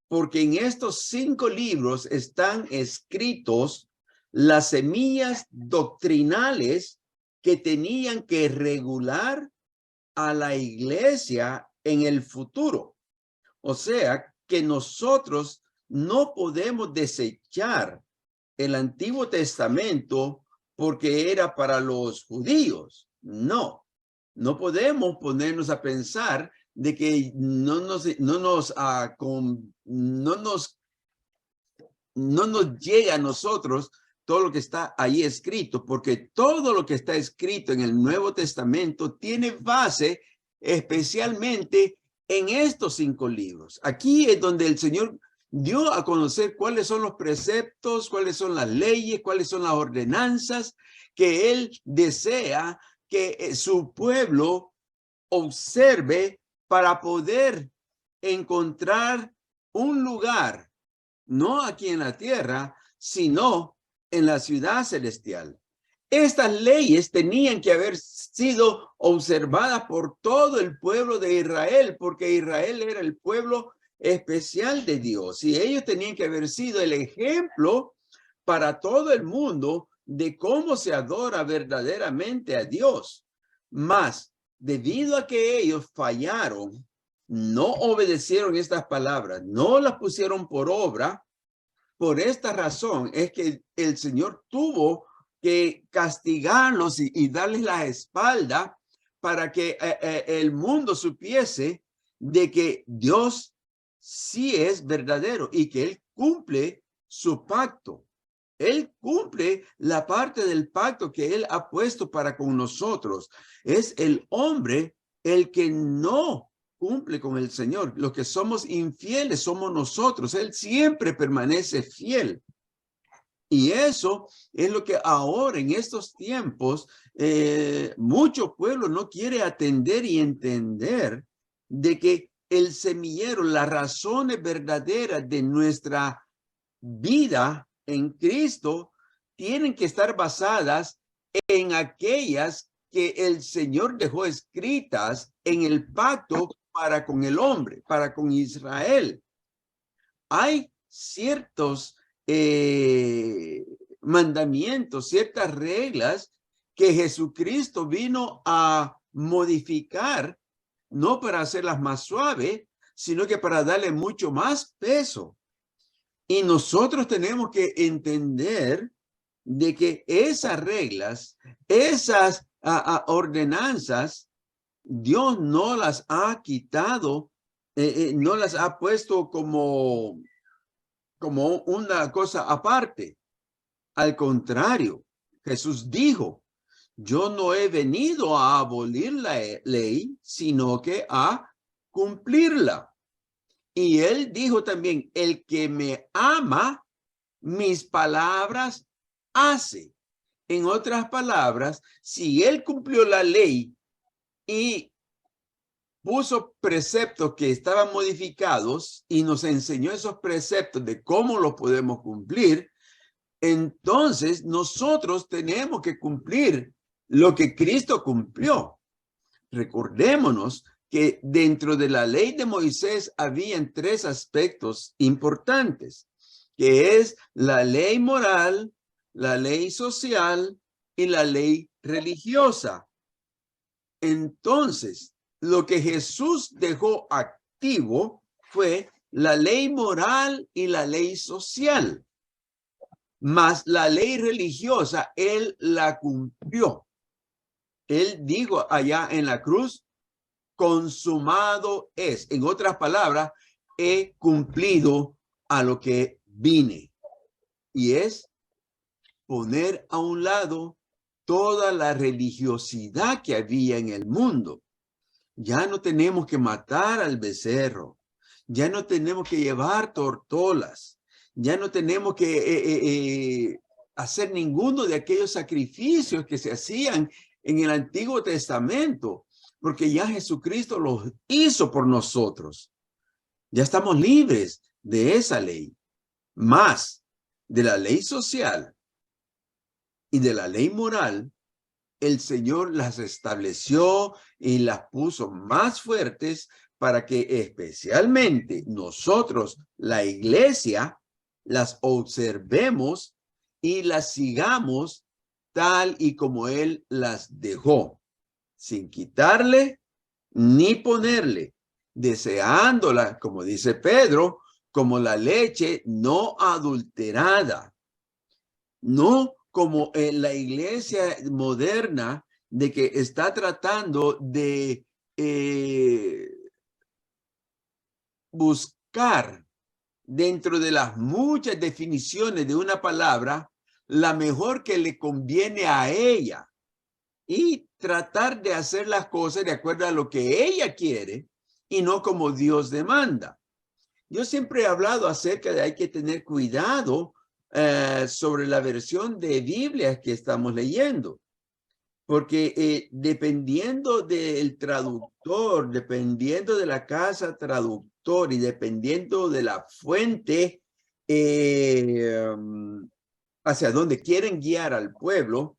Porque en estos 5 libros están escritos las semillas doctrinales que tenían que regular a la iglesia en el futuro. O sea, que nosotros no podemos desechar el Antiguo Testamento porque era para los judíos. No, no podemos ponernos a pensar de que no nos llega a nosotros todo lo que está ahí escrito, porque todo lo que está escrito en el Nuevo Testamento tiene base especialmente en estos 5 libros. Aquí es donde el Señor dio a conocer cuáles son los preceptos, cuáles son las leyes, cuáles son las ordenanzas que Él desea que su pueblo observe para poder encontrar un lugar, no aquí en la tierra, sino en la ciudad celestial. Estas leyes tenían que haber sido observadas por todo el pueblo de Israel, porque Israel era el pueblo especial de Dios, y ellos tenían que haber sido el ejemplo para todo el mundo de cómo se adora verdaderamente a Dios. Mas, debido a que ellos fallaron, no obedecieron estas palabras, no las pusieron por obra. Por esta razón es que el Señor tuvo que castigarlos y darles la espalda para que el mundo supiese de que Dios sí es verdadero y que Él cumple su pacto. Él cumple la parte del pacto que Él ha puesto para con nosotros. Es el hombre el que no cumple con el Señor. Los que somos infieles somos nosotros. Él siempre permanece fiel. Y eso es lo que ahora en estos tiempos mucho pueblo no quiere atender y entender, de que el semillero, las razones verdaderas de nuestra vida en Cristo tienen que estar basadas en aquellas que el Señor dejó escritas en el pacto para con el hombre, para con Israel. Hay ciertos mandamientos, ciertas reglas que Jesucristo vino a modificar, no para hacerlas más suaves, sino que para darle mucho más peso. Y nosotros tenemos que entender de que esas reglas, esas ordenanzas, Dios no las ha quitado, no las ha puesto como una cosa aparte. Al contrario, Jesús dijo, yo no he venido a abolir la ley, sino que a cumplirla. Y él dijo también, el que me ama, mis palabras hace. En otras palabras, si él cumplió la ley y puso preceptos que estaban modificados y nos enseñó esos preceptos de cómo los podemos cumplir, entonces nosotros tenemos que cumplir lo que Cristo cumplió. Recordémonos que dentro de la ley de Moisés habían tres aspectos importantes, que es la ley moral, la ley social y la ley religiosa. Entonces, lo que Jesús dejó activo fue la ley moral y la ley social. Mas la ley religiosa, Él la cumplió. Él dijo allá en la cruz, consumado es. En otras palabras, he cumplido a lo que vine. Y es poner a un lado toda la religiosidad que había en el mundo. Ya no tenemos que matar al becerro. Ya no tenemos que llevar tortolas. Ya no tenemos que hacer ninguno de aquellos sacrificios que se hacían en el Antiguo Testamento, porque ya Jesucristo los hizo por nosotros. Ya estamos libres de esa ley. Más de la ley social y de la ley moral, el Señor las estableció y las puso más fuertes para que especialmente nosotros, la iglesia, las observemos y las sigamos tal y como Él las dejó, sin quitarle ni ponerle, deseándola, como dice Pedro, como la leche no adulterada, no como en la iglesia moderna de que está tratando de buscar dentro de las muchas definiciones de una palabra la mejor que le conviene a ella y tratar de hacer las cosas de acuerdo a lo que ella quiere y no como Dios demanda. Yo siempre he hablado acerca de hay que tener cuidado sobre la versión de Biblia que estamos leyendo, porque dependiendo del traductor, dependiendo de la casa traductora, traductor y dependiendo de la fuente hacia donde quieren guiar al pueblo,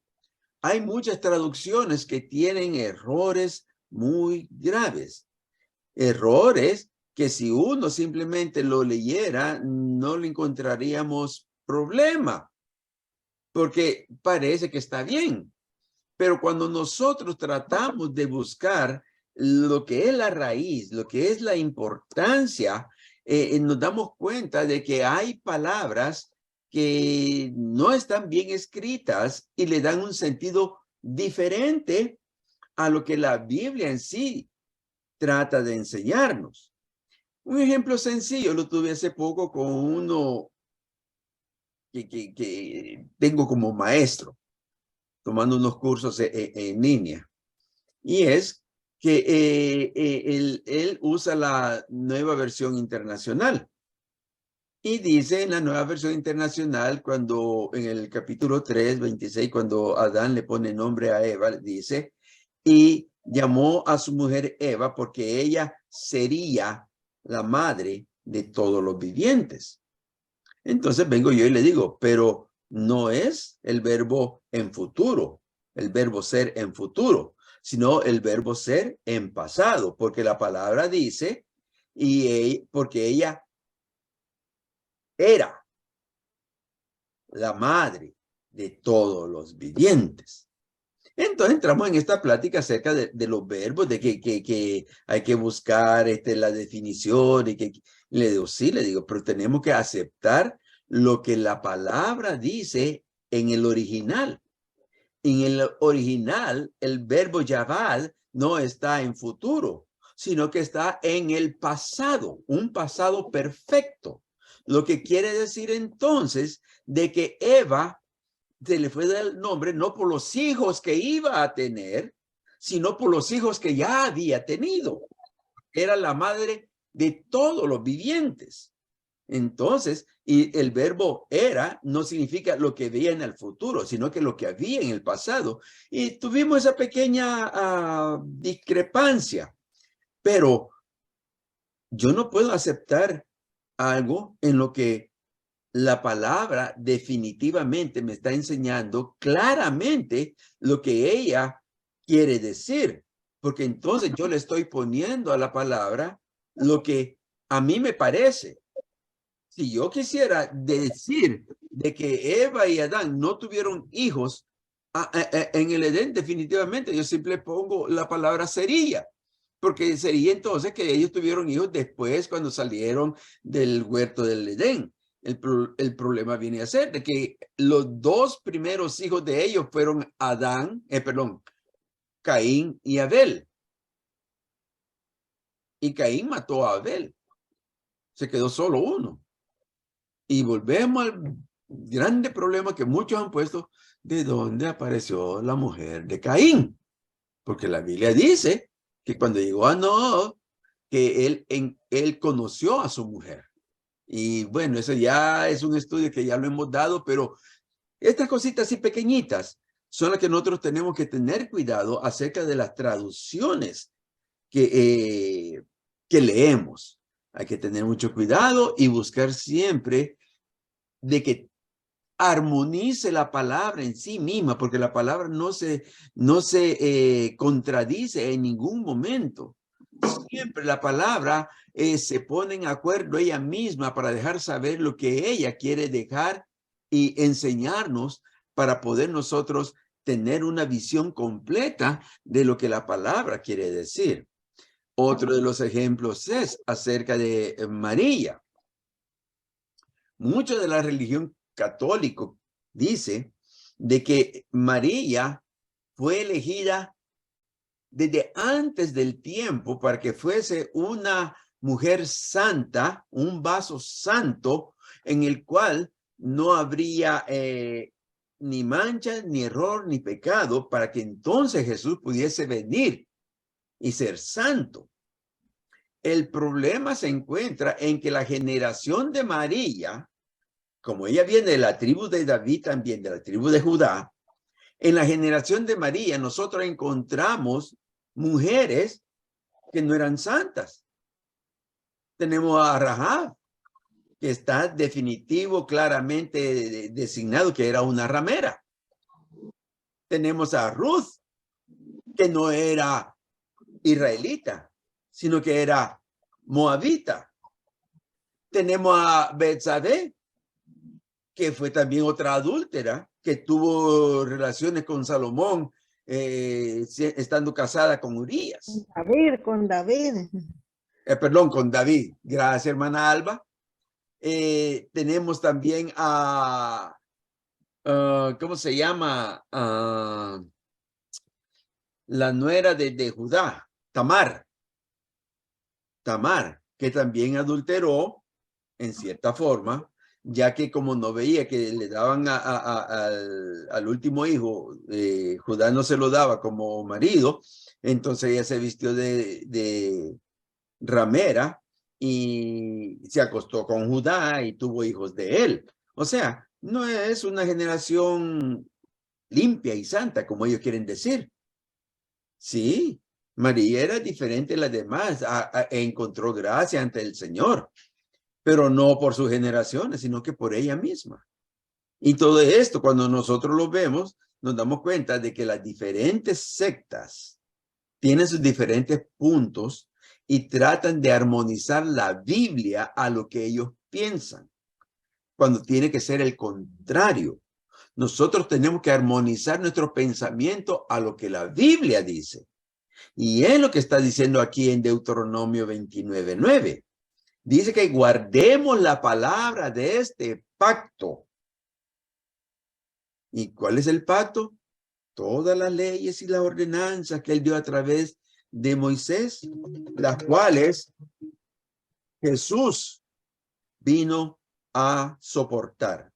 hay muchas traducciones que tienen errores muy graves. Errores que si uno simplemente lo leyera, no le encontraríamos problema, porque parece que está bien. Pero cuando nosotros tratamos de buscar lo que es la raíz, lo que es la importancia, nos damos cuenta de que hay palabras que no están bien escritas y le dan un sentido diferente a lo que la Biblia en sí trata de enseñarnos. Un ejemplo sencillo lo tuve hace poco con uno que tengo como maestro, tomando unos cursos en línea. Y es que él usa la nueva versión internacional. Y dice en la nueva versión internacional, cuando en el capítulo 3, 26, cuando Adán le pone nombre a Eva, dice, y llamó a su mujer Eva porque ella sería la madre de todos los vivientes. Entonces vengo yo y le digo, pero no es el verbo en futuro, el verbo ser en futuro, sino el verbo ser en pasado, porque la palabra dice, porque ella era la madre de todos los vivientes. Entonces entramos en esta plática acerca de los verbos, de que hay que buscar la definición, y le digo, sí, le digo, pero tenemos que aceptar lo que la palabra dice en el original. En el original, el verbo yabal no está en futuro, sino que está en el pasado, un pasado perfecto. Lo que quiere decir entonces de que Eva se le fue el nombre no por los hijos que iba a tener, sino por los hijos que ya había tenido. Era la madre de todos los vivientes. Entonces, y el verbo era no significa lo que veía en el futuro, sino que lo que había en el pasado. Y tuvimos esa pequeña discrepancia. Pero yo no puedo aceptar algo en lo que la palabra definitivamente me está enseñando claramente lo que ella quiere decir, porque entonces yo le estoy poniendo a la palabra lo que a mí me parece. Si yo quisiera decir de que Eva y Adán no tuvieron hijos en el Edén, definitivamente yo siempre pongo la palabra sería, porque sería entonces que ellos tuvieron hijos después cuando salieron del huerto del Edén. El problema viene a ser de que los dos primeros hijos de ellos fueron Caín y Abel. Y Caín mató a Abel. Se quedó solo uno. Y volvemos al grande problema que muchos han puesto, ¿de dónde apareció la mujer de Caín? Porque la Biblia dice que cuando llegó a Noé, que él conoció a su mujer. Y bueno, eso ya es un estudio que ya lo hemos dado, pero estas cositas así pequeñitas son las que nosotros tenemos que tener cuidado acerca de las traducciones que leemos. Hay que tener mucho cuidado y buscar siempre de que armonice la palabra en sí misma, porque la palabra no se contradice en ningún momento. Siempre la palabra se pone en acuerdo ella misma para dejar saber lo que ella quiere dejar y enseñarnos para poder nosotros tener una visión completa de lo que la palabra quiere decir. Otro de los ejemplos es acerca de María. Mucho de la religión católica dice de que María fue elegida desde antes del tiempo para que fuese una mujer santa, un vaso santo en el cual no habría ni mancha, ni error, ni pecado, para que entonces Jesús pudiese venir y ser santo. El problema se encuentra en que la generación de María, como ella viene de la tribu de David, también de la tribu de Judá, en la generación de María nosotros encontramos mujeres que no eran santas. Tenemos a Rahab, que está definitivo, claramente designado que era una ramera. Tenemos a Ruth, que no era israelita, sino que era moabita. Tenemos a Betsabé, que fue también otra adúltera, que tuvo relaciones con Salomón, estando casada con Urías. Con David. Perdón, con David. Gracias, hermana Alba. Tenemos también a, ¿cómo se llama? La nuera de Judá, Tamar. Tamar, que también adulteró en cierta forma, ya que como no veía que le daban al último hijo, Judá no se lo daba como marido, entonces ella se vistió de ramera y se acostó con Judá y tuvo hijos de él. O sea, no es una generación limpia y santa, como ellos quieren decir. Sí, María era diferente a las demás, e encontró gracia ante el Señor, pero no por sus generaciones, sino que por ella misma. Y todo esto, cuando nosotros lo vemos, nos damos cuenta de que las diferentes sectas tienen sus diferentes puntos y tratan de armonizar la Biblia a lo que ellos piensan, cuando tiene que ser el contrario. Nosotros tenemos que armonizar nuestro pensamiento a lo que la Biblia dice. Y es lo que está diciendo aquí en Deuteronomio 29:9. Dice que guardemos la palabra de este pacto. ¿Y cuál es el pacto? Todas las leyes y las ordenanzas que él dio a través de Moisés, las cuales Jesús vino a soportar.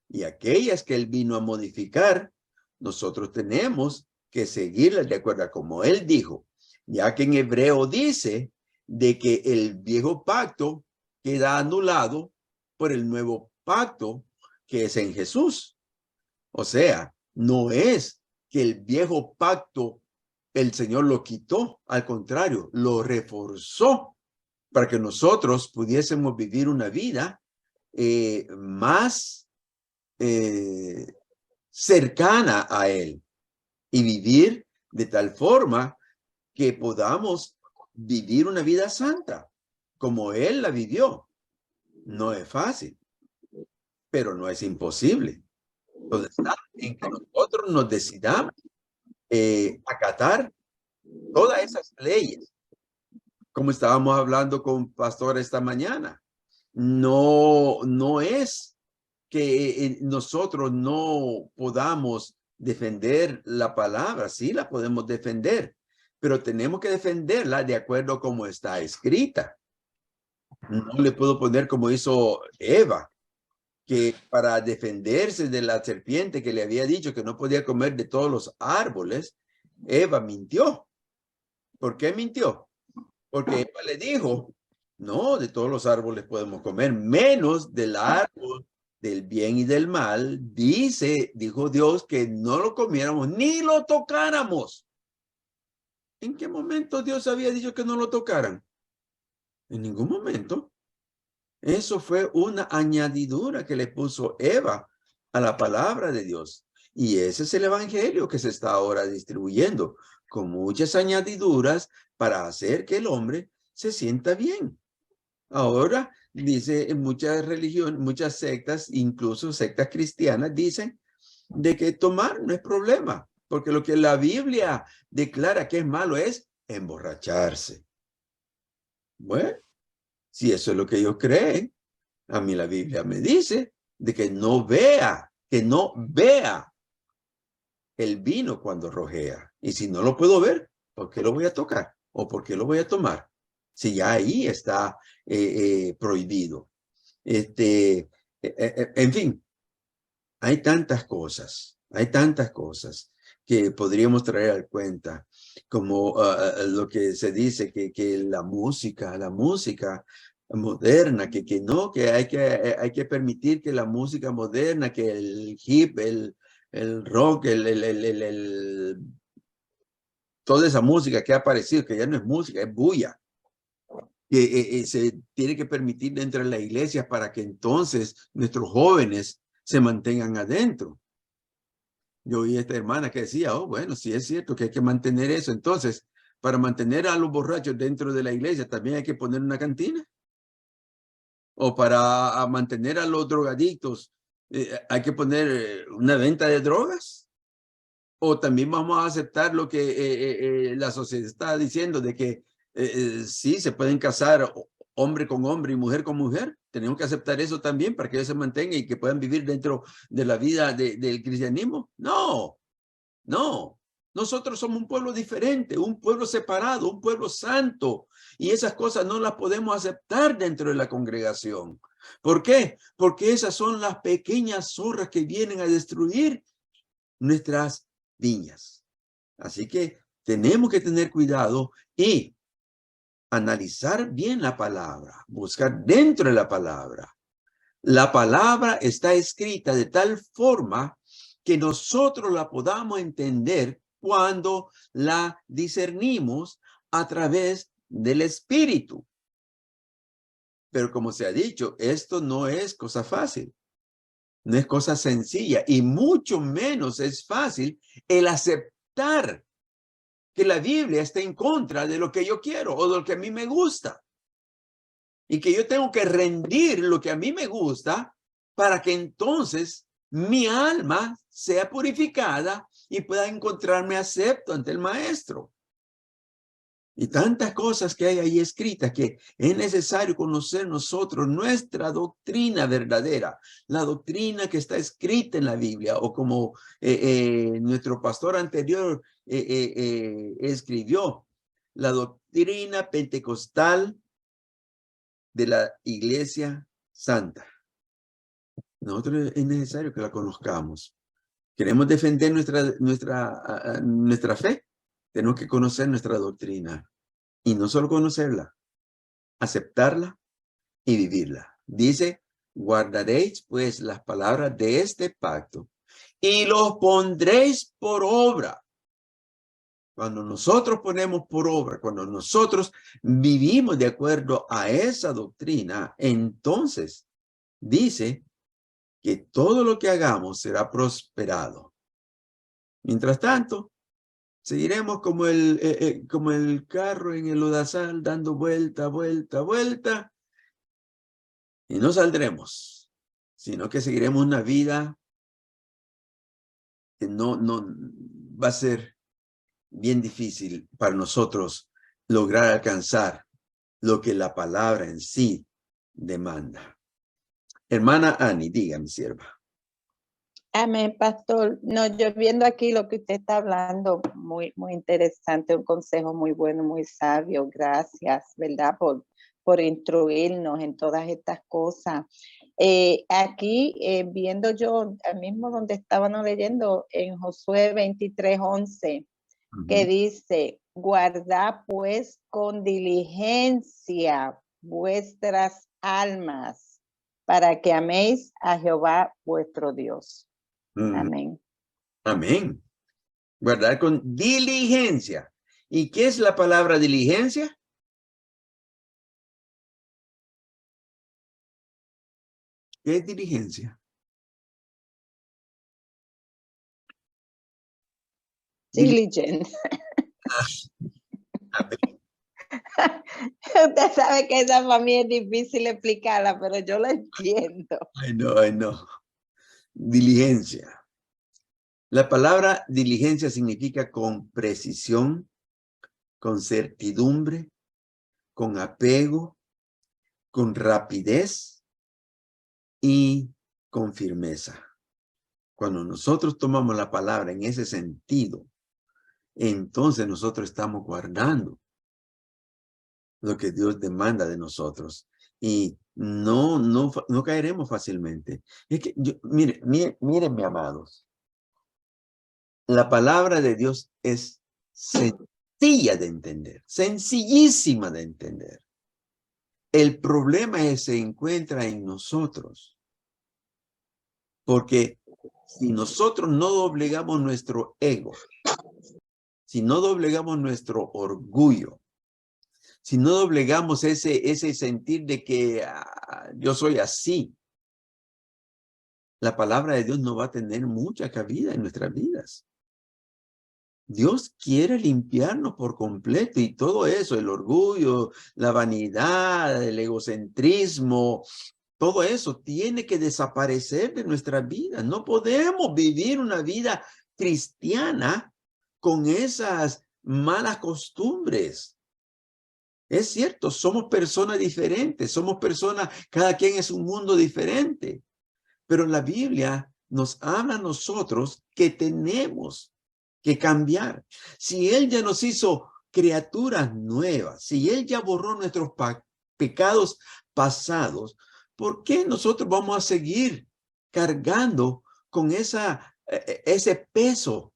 Y aquellas que él vino a modificar, nosotros tenemos que seguirlas de acuerdo a como él dijo, ya que en hebreo dice de que el viejo pacto queda anulado por el nuevo pacto que es en Jesús. O sea, no es que el viejo pacto el Señor lo quitó, al contrario, lo reforzó para que nosotros pudiésemos vivir una vida más cercana a él y vivir de tal forma que podamos vivir una vida santa como él la vivió. No es fácil, pero no es imposible. Entonces está en que nosotros nos decidamos acatar todas esas leyes, como estábamos hablando con pastor esta mañana. No es que nosotros no podamos defender la palabra. Sí la podemos defender, pero tenemos que defenderla de acuerdo a cómo está escrita. No le puedo poner como hizo Eva, que para defenderse de la serpiente que le había dicho que no podía comer de todos los árboles, Eva mintió. ¿Por qué mintió? Porque Eva le dijo, no, de todos los árboles podemos comer, menos del árbol del bien y del mal. Dijo Dios que no lo comiéramos ni lo tocáramos. ¿En qué momento Dios había dicho que no lo tocaran? En ningún momento. Eso fue una añadidura que le puso Eva a la palabra de Dios. Y ese es el evangelio que se está ahora distribuyendo, con muchas añadiduras para hacer que el hombre se sienta bien. Ahora, dice en muchas religiones, muchas sectas, incluso sectas cristianas, dicen de que tomar no es problema, porque lo que la Biblia declara que es malo es emborracharse. Bueno, si eso es lo que ellos creen, a mí la Biblia me dice de que no vea el vino cuando rojea. Y si no lo puedo ver, ¿por qué lo voy a tocar? ¿O por qué lo voy a tomar? Si ya ahí está prohibido. En fin, hay tantas cosas que podríamos traer al cuenta, como lo que se dice que la música moderna, que no, que hay que permitir que la música moderna, que el hip, el rock, toda esa música que ha aparecido, que ya no es música, es bulla. que se tiene que permitir dentro de la iglesia para que entonces nuestros jóvenes se mantengan adentro. Yo oí a esta hermana que decía, oh, bueno, sí es cierto que hay que mantener eso. Entonces, para mantener a los borrachos dentro de la iglesia, también hay que poner una cantina. O para mantener a los drogadictos, hay que poner una venta de drogas. O también vamos a aceptar lo que la sociedad está diciendo de que sí, se pueden casar hombre con hombre y mujer con mujer. Tenemos que aceptar eso también para que ellos se mantengan y que puedan vivir dentro de la vida del cristianismo. No, no. Nosotros somos un pueblo diferente, un pueblo separado, un pueblo santo. Y esas cosas no las podemos aceptar dentro de la congregación. ¿Por qué? Porque esas son las pequeñas zorras que vienen a destruir nuestras viñas. Así que tenemos que tener cuidado y analizar bien la palabra, buscar dentro de la palabra. La palabra está escrita de tal forma que nosotros la podamos entender cuando la discernimos a través del Espíritu. Pero como se ha dicho, esto no es cosa fácil. No es cosa sencilla y mucho menos es fácil el aceptar que la Biblia está en contra de lo que yo quiero o de lo que a mí me gusta. Y que yo tengo que rendir lo que a mí me gusta para que entonces mi alma sea purificada y pueda encontrarme acepto ante el Maestro. Y tantas cosas que hay ahí escritas que es necesario conocer nosotros nuestra doctrina verdadera, la doctrina que está escrita en la Biblia, o como nuestro pastor anterior escribió, la doctrina pentecostal de la Iglesia Santa. Nosotros es necesario que la conozcamos. Queremos defender nuestra fe. Tenemos que conocer nuestra doctrina. Y no solo conocerla, aceptarla y vivirla. Dice, guardaréis pues las palabras de este pacto y los pondréis por obra. Cuando nosotros ponemos por obra, cuando nosotros vivimos de acuerdo a esa doctrina, entonces dice que todo lo que hagamos será prosperado. Mientras tanto, seguiremos como el carro en el lodazal, dando vuelta, vuelta, vuelta, y no saldremos, sino que seguiremos una vida que no va a ser bien difícil para nosotros lograr alcanzar lo que la palabra en sí demanda. Hermana Annie, dígame, sierva. Amén, pastor. No, yo viendo aquí lo que usted está hablando, muy interesante, un consejo muy bueno, muy sabio. Gracias, ¿verdad? Por instruirnos en todas estas cosas. Aquí, viendo yo, al mismo donde estábamos leyendo, en Josué 23:11, que dice, guardad pues con diligencia vuestras almas, para que améis a Jehová vuestro Dios. Amén. Amén. Guardar con diligencia. ¿Y qué es la palabra diligencia? ¿Qué es diligencia? Diligent. Usted sabe que esa para mí es difícil explicarla, pero yo la entiendo. I know. Diligencia. La palabra diligencia significa con precisión, con certidumbre, con apego, con rapidez y con firmeza. Cuando nosotros tomamos la palabra en ese sentido, entonces nosotros estamos guardando lo que Dios demanda de nosotros y no caeremos fácilmente. Es que, miren, amados, la palabra de Dios es sencilla de entender, sencillísima de entender. El problema se encuentra en nosotros, porque si nosotros no doblegamos nuestro ego, si no doblegamos nuestro orgullo, si no doblegamos ese sentir de que yo soy así, la palabra de Dios no va a tener mucha cabida en nuestras vidas. Dios quiere limpiarnos por completo y todo eso, el orgullo, la vanidad, el egocentrismo, todo eso tiene que desaparecer de nuestras vidas. No podemos vivir una vida cristiana con esas malas costumbres. Es cierto, somos personas diferentes, somos personas, cada quien es un mundo diferente. Pero la Biblia nos habla a nosotros que tenemos que cambiar. Si Él ya nos hizo criaturas nuevas, si Él ya borró nuestros pecados pasados, ¿por qué nosotros vamos a seguir cargando con ese peso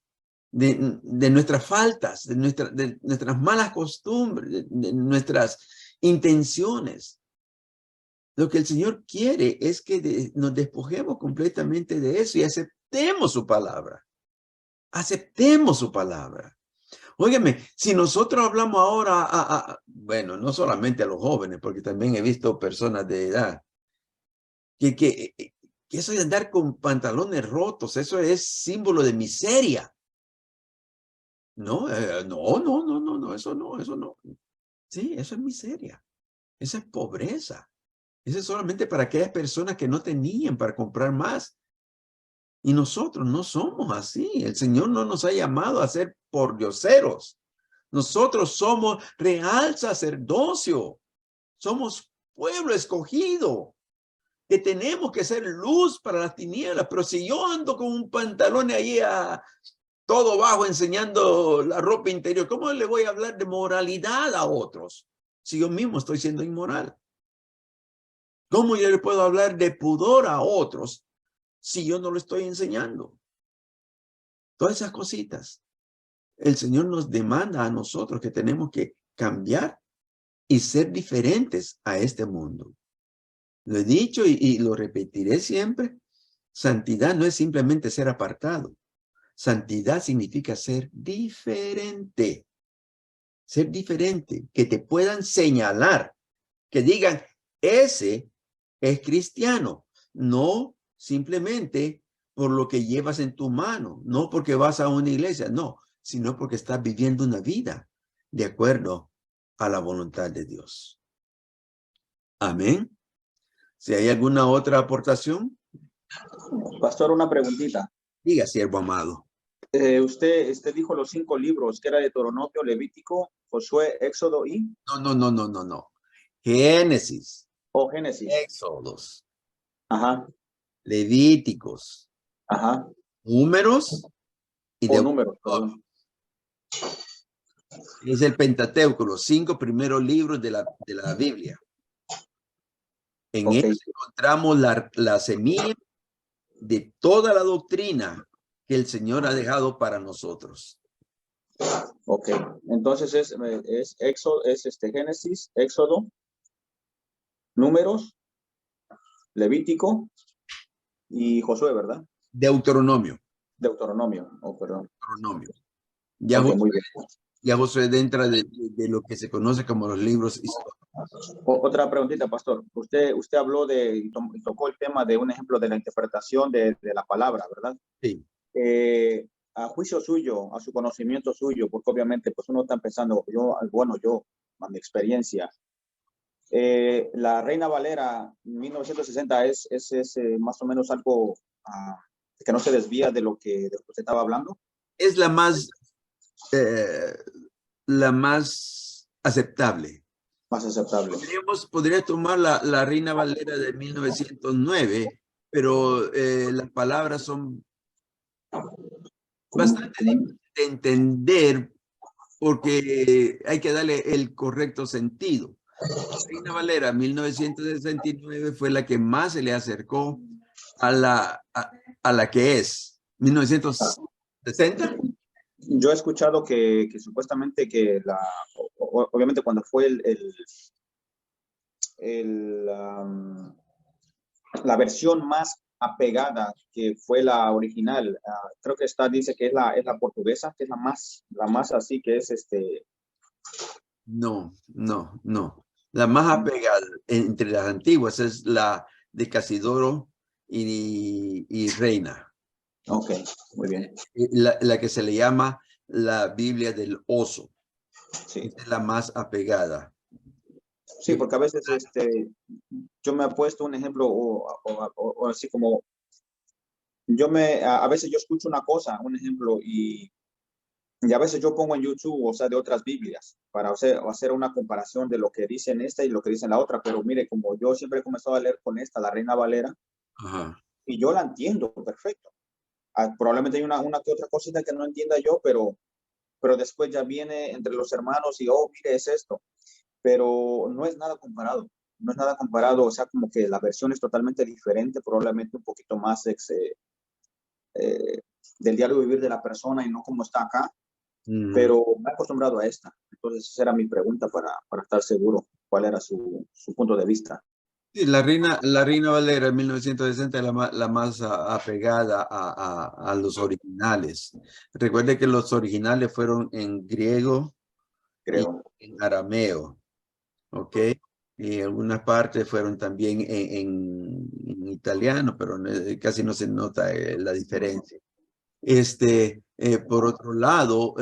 de nuestras faltas, de nuestras malas costumbres, de nuestras intenciones? Lo que el Señor quiere es que nos despojemos completamente de eso y aceptemos su palabra. Aceptemos su palabra. Óigame, si nosotros hablamos ahora, bueno, no solamente a los jóvenes, porque también he visto personas de edad, que eso de andar con pantalones rotos, eso es símbolo de miseria. No, no, eso no. Sí, eso es miseria. Esa es pobreza. Eso es solamente para aquellas personas que no tenían para comprar más. Y nosotros no somos así. El Señor no nos ha llamado a ser pordioseros. Nosotros somos real sacerdocio. Somos pueblo escogido. Que tenemos que ser luz para las tinieblas. Pero si yo ando con un pantalón ahí todo bajo enseñando la ropa interior, ¿cómo le voy a hablar de moralidad a otros si yo mismo estoy siendo inmoral? ¿Cómo yo le puedo hablar de pudor a otros si yo no lo estoy enseñando? Todas esas cositas. El Señor nos demanda a nosotros que tenemos que cambiar y ser diferentes a este mundo. Lo he dicho y lo repetiré siempre. Santidad no es simplemente ser apartado. Santidad significa ser diferente. Ser diferente. Que te puedan señalar. Que digan, ese es cristiano. No simplemente por lo que llevas en tu mano. No porque vas a una iglesia. No, sino porque estás viviendo una vida de acuerdo a la voluntad de Dios. Amén. Si hay alguna otra aportación. Pastor, una preguntita. Diga, siervo amado. Usted dijo los 5 libros, que era Deuteronomio, Levítico, Josué, Éxodo y... No. Génesis. Génesis. Éxodos. Ajá. Levíticos. Ajá. Números. Y números. Es el Pentateuco, los 5 primeros libros de la Biblia. En ellos encontramos la semilla de toda la doctrina que el Señor ha dejado para nosotros. Ok, entonces es Éxodo, Génesis, Éxodo, Números, Levítico y Josué, ¿verdad? Deuteronomio. Perdón. Deuteronomio. Ya Josué entra de lo que se conoce como los libros históricos. Otra preguntita, pastor. Usted habló y tocó el tema de un ejemplo de la interpretación de la palabra, ¿verdad? Sí. A juicio suyo, a su conocimiento suyo, porque obviamente pues uno está empezando, yo, a mi experiencia, la Reina Valera 1960 es más o menos algo que no se desvía de lo que usted estaba hablando. Es la más aceptable. Más aceptable. Podría tomar la Reina Valera de 1909, pero las palabras son bastante difíciles de entender porque hay que darle el correcto sentido. La Reina Valera 1969 fue la que más se le acercó a la que es 1960. Yo he escuchado que supuestamente que obviamente cuando fue la versión más apegada, que fue la original, creo que dice que es la portuguesa, que es la más así, que es No, no, no. La más apegada entre las antiguas es la de Casidoro y Reina. Ok, muy bien. La que se le llama la Biblia del oso. Sí, Es la más apegada. sí, porque a veces yo me he puesto un ejemplo o así como a veces yo escucho una cosa, un ejemplo, y a veces yo pongo en YouTube, o sea, de otras Biblias, para hacer una comparación de lo que dice en esta y lo que dice en la otra. Pero mire, como yo siempre he comenzado a leer con esta, la Reina Valera, Ajá. y yo la entiendo perfecto. Probablemente hay una que otra cosita que no entienda yo, pero después ya viene entre los hermanos y, oh, mire, es esto. Pero no es nada comparado. No es nada comparado, o sea, como que la versión es totalmente diferente, probablemente un poquito más del diario vivir de la persona y no como está acá, pero me he acostumbrado a esta. Entonces, esa era mi pregunta para estar seguro cuál era su punto de vista. Sí, la Reina Valera en 1960 es la más apegada a los originales. Recuerde que los originales fueron en griego y Creo. en arameo, ¿ok? Y algunas partes fueron también en italiano, pero casi no se nota la diferencia. Por otro lado,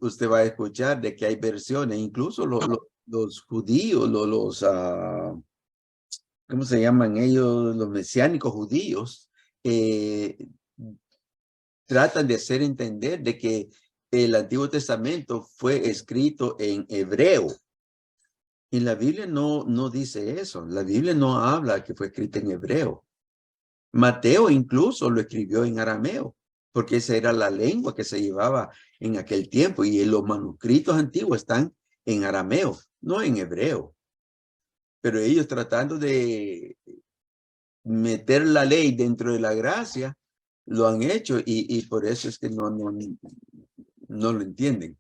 usted va a escuchar de que hay versiones, incluso los judíos, ¿cómo se llaman ellos? Los mesiánicos judíos, tratan de hacer entender de que el Antiguo Testamento fue escrito en hebreo. Y la Biblia no dice eso. La Biblia no habla que fue escrita en hebreo. Mateo incluso lo escribió en arameo, porque esa era la lengua que se llevaba en aquel tiempo. Y los manuscritos antiguos están en arameo, no en hebreo. Pero ellos tratando de meter la ley dentro de la gracia, lo han hecho y por eso es que no lo entienden.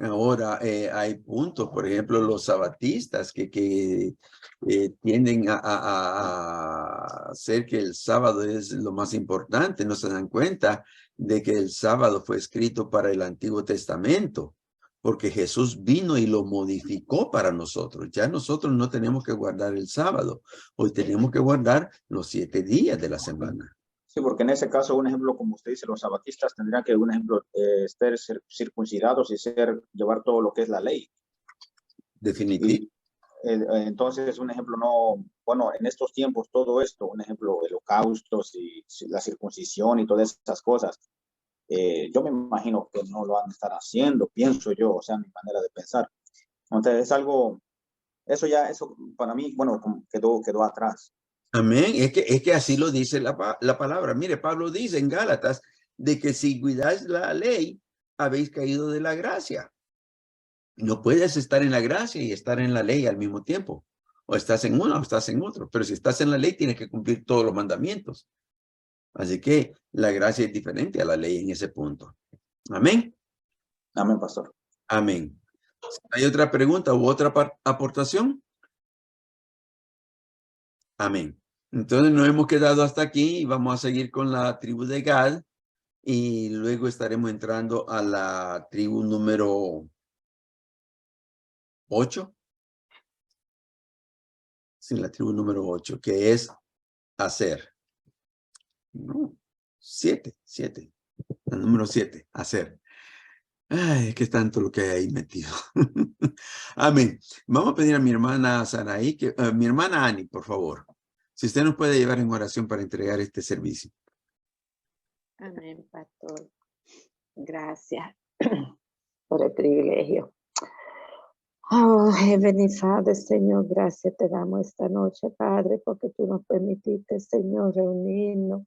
Ahora hay puntos, por ejemplo, los sabatistas que tienden a hacer que el sábado es lo más importante, no se dan cuenta de que el sábado fue escrito para el Antiguo Testamento, porque Jesús vino y lo modificó para nosotros. Ya nosotros no tenemos que guardar el sábado, hoy tenemos que guardar los 7 días de la semana. Sí, porque en ese caso, un ejemplo, como usted dice, los sabatistas tendrían que, un ejemplo, ser circuncidados y llevar todo lo que es la ley. Definitivo. Y entonces, un ejemplo, no, bueno, en estos tiempos, todo esto, un ejemplo, holocaustos y la circuncisión y todas esas cosas, yo me imagino que no lo van a estar haciendo, pienso yo, o sea, mi manera de pensar. Entonces, es algo, eso para mí, bueno, quedó atrás. Amén. Es que así lo dice la palabra. Mire, Pablo dice en Gálatas de que si cuidáis la ley, habéis caído de la gracia. No puedes estar en la gracia y estar en la ley al mismo tiempo. O estás en uno o estás en otro. Pero si estás en la ley, tienes que cumplir todos los mandamientos. Así que la gracia es diferente a la ley en ese punto. Amén. Amén, pastor. Amén. ¿Hay otra pregunta u otra aportación? Amén. Entonces nos hemos quedado hasta aquí y vamos a seguir con la tribu de Gad y luego estaremos entrando a la tribu número 8. Sí, la tribu número 8, que es Aser. No, 7. La número 7, Aser. Ay, qué tanto lo que hay ahí metido. Amén. Vamos a pedir a mi hermana Sanaí, mi hermana Ani, por favor. Si usted nos puede llevar en oración para entregar este servicio. Amén, pastor. Gracias por el privilegio. Oh, Heavenly Father, Señor, gracias te damos esta noche, Padre, porque tú nos permitiste, Señor, reunirnos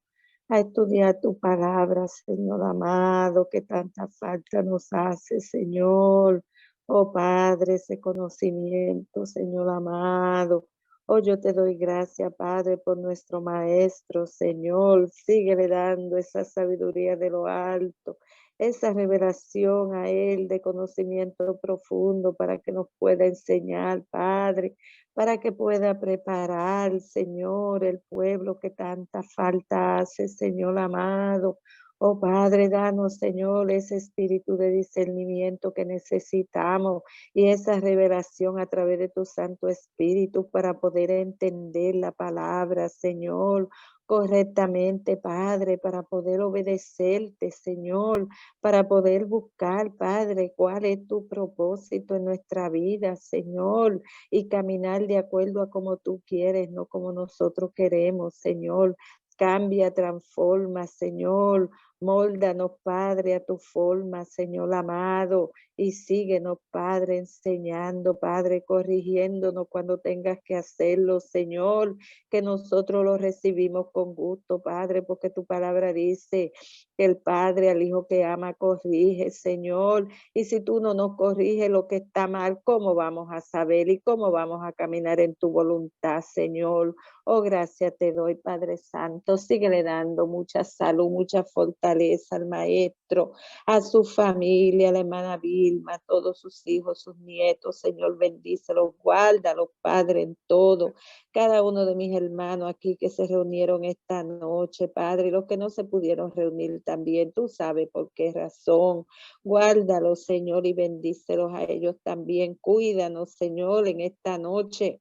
a estudiar tu palabra, Señor amado, que tanta falta nos hace, Señor. Oh, Padre, ese conocimiento, Señor amado. Oh, yo te doy gracias, Padre, por nuestro Maestro, Señor. Síguele dando esa sabiduría de lo alto, esa revelación a Él de conocimiento profundo para que nos pueda enseñar, Padre, para que pueda preparar, Señor, el pueblo que tanta falta hace, Señor amado. Oh Padre, danos, Señor, ese espíritu de discernimiento que necesitamos y esa revelación a través de tu Santo Espíritu para poder entender la palabra, Señor, correctamente, Padre, para poder obedecerte, Señor, para poder buscar, Padre, cuál es tu propósito en nuestra vida, Señor, y caminar de acuerdo a como tú quieres, no como nosotros queremos, Señor. Cambia, transforma, Señor. Móldanos, Padre, a tu forma, Señor amado, y síguenos, Padre, enseñando, Padre, corrigiéndonos cuando tengas que hacerlo, Señor, que nosotros lo recibimos con gusto, Padre, porque tu palabra dice que el Padre al Hijo que ama corrige, Señor, y si tú no nos corriges lo que está mal, ¿cómo vamos a saber y cómo vamos a caminar en tu voluntad, Señor? Oh, gracias te doy, Padre Santo. Síguele dando mucha salud, mucha fortaleza al maestro, a su familia, a la hermana Vilma, a todos sus hijos, sus nietos. Señor, bendícelos, guárdalos, Padre, en todo. Cada uno de mis hermanos aquí que se reunieron esta noche, Padre, y los que no se pudieron reunir también, tú sabes por qué razón. Guárdalos, Señor, y bendícelos a ellos también. Cuídanos, Señor, en esta noche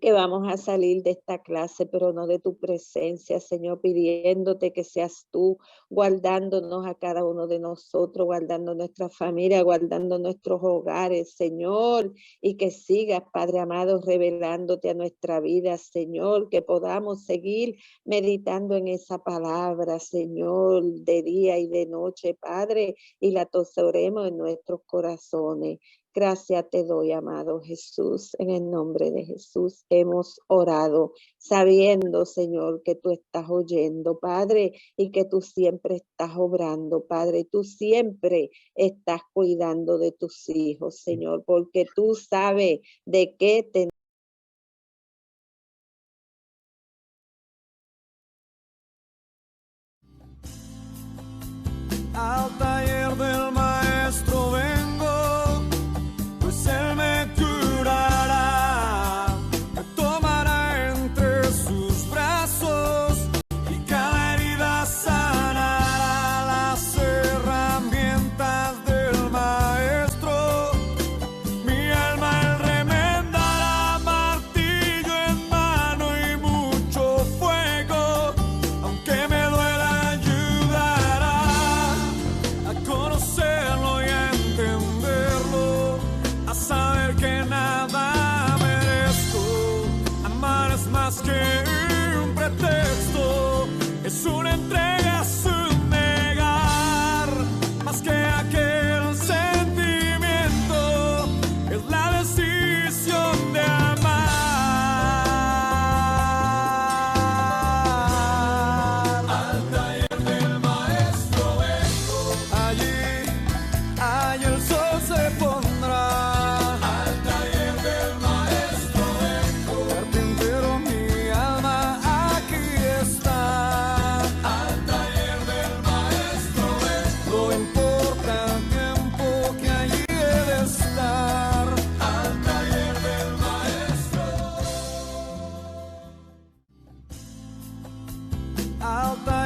que vamos a salir de esta clase, pero no de tu presencia, Señor, pidiéndote que seas tú, guardándonos a cada uno de nosotros, guardando nuestra familia, guardando nuestros hogares, Señor, y que sigas, Padre amado, revelándote a nuestra vida, Señor, que podamos seguir meditando en esa palabra, Señor, de día y de noche, Padre, y la atesoremos en nuestros corazones. Gracias te doy, amado Jesús. En el nombre de Jesús hemos orado, sabiendo, Señor, que tú estás oyendo, Padre, y que tú siempre estás obrando, Padre. Tú siempre estás cuidando de tus hijos, Señor, porque tú sabes de qué te al taller del maestro vengo, pues él me curará, me tomará entre sus brazos y cada herida sanará. Las herramientas del maestro, mi alma él remendará, martillo en mano y mucho fuego, aunque me duela ayudará a conocerlo y a entenderlo, a saber que nada merezco. Amar es más que un pretexto, es una entrega, es un negar, más que aquel sentimiento, es la decisión de amar. Al taller del maestro vengo, allí el sol se pondrá. Al taller del maestro vengo, carpintero, mi alma aquí está. Al taller del maestro vengo, no importa el tiempo que allí he de estar. Al taller del maestro. Al taller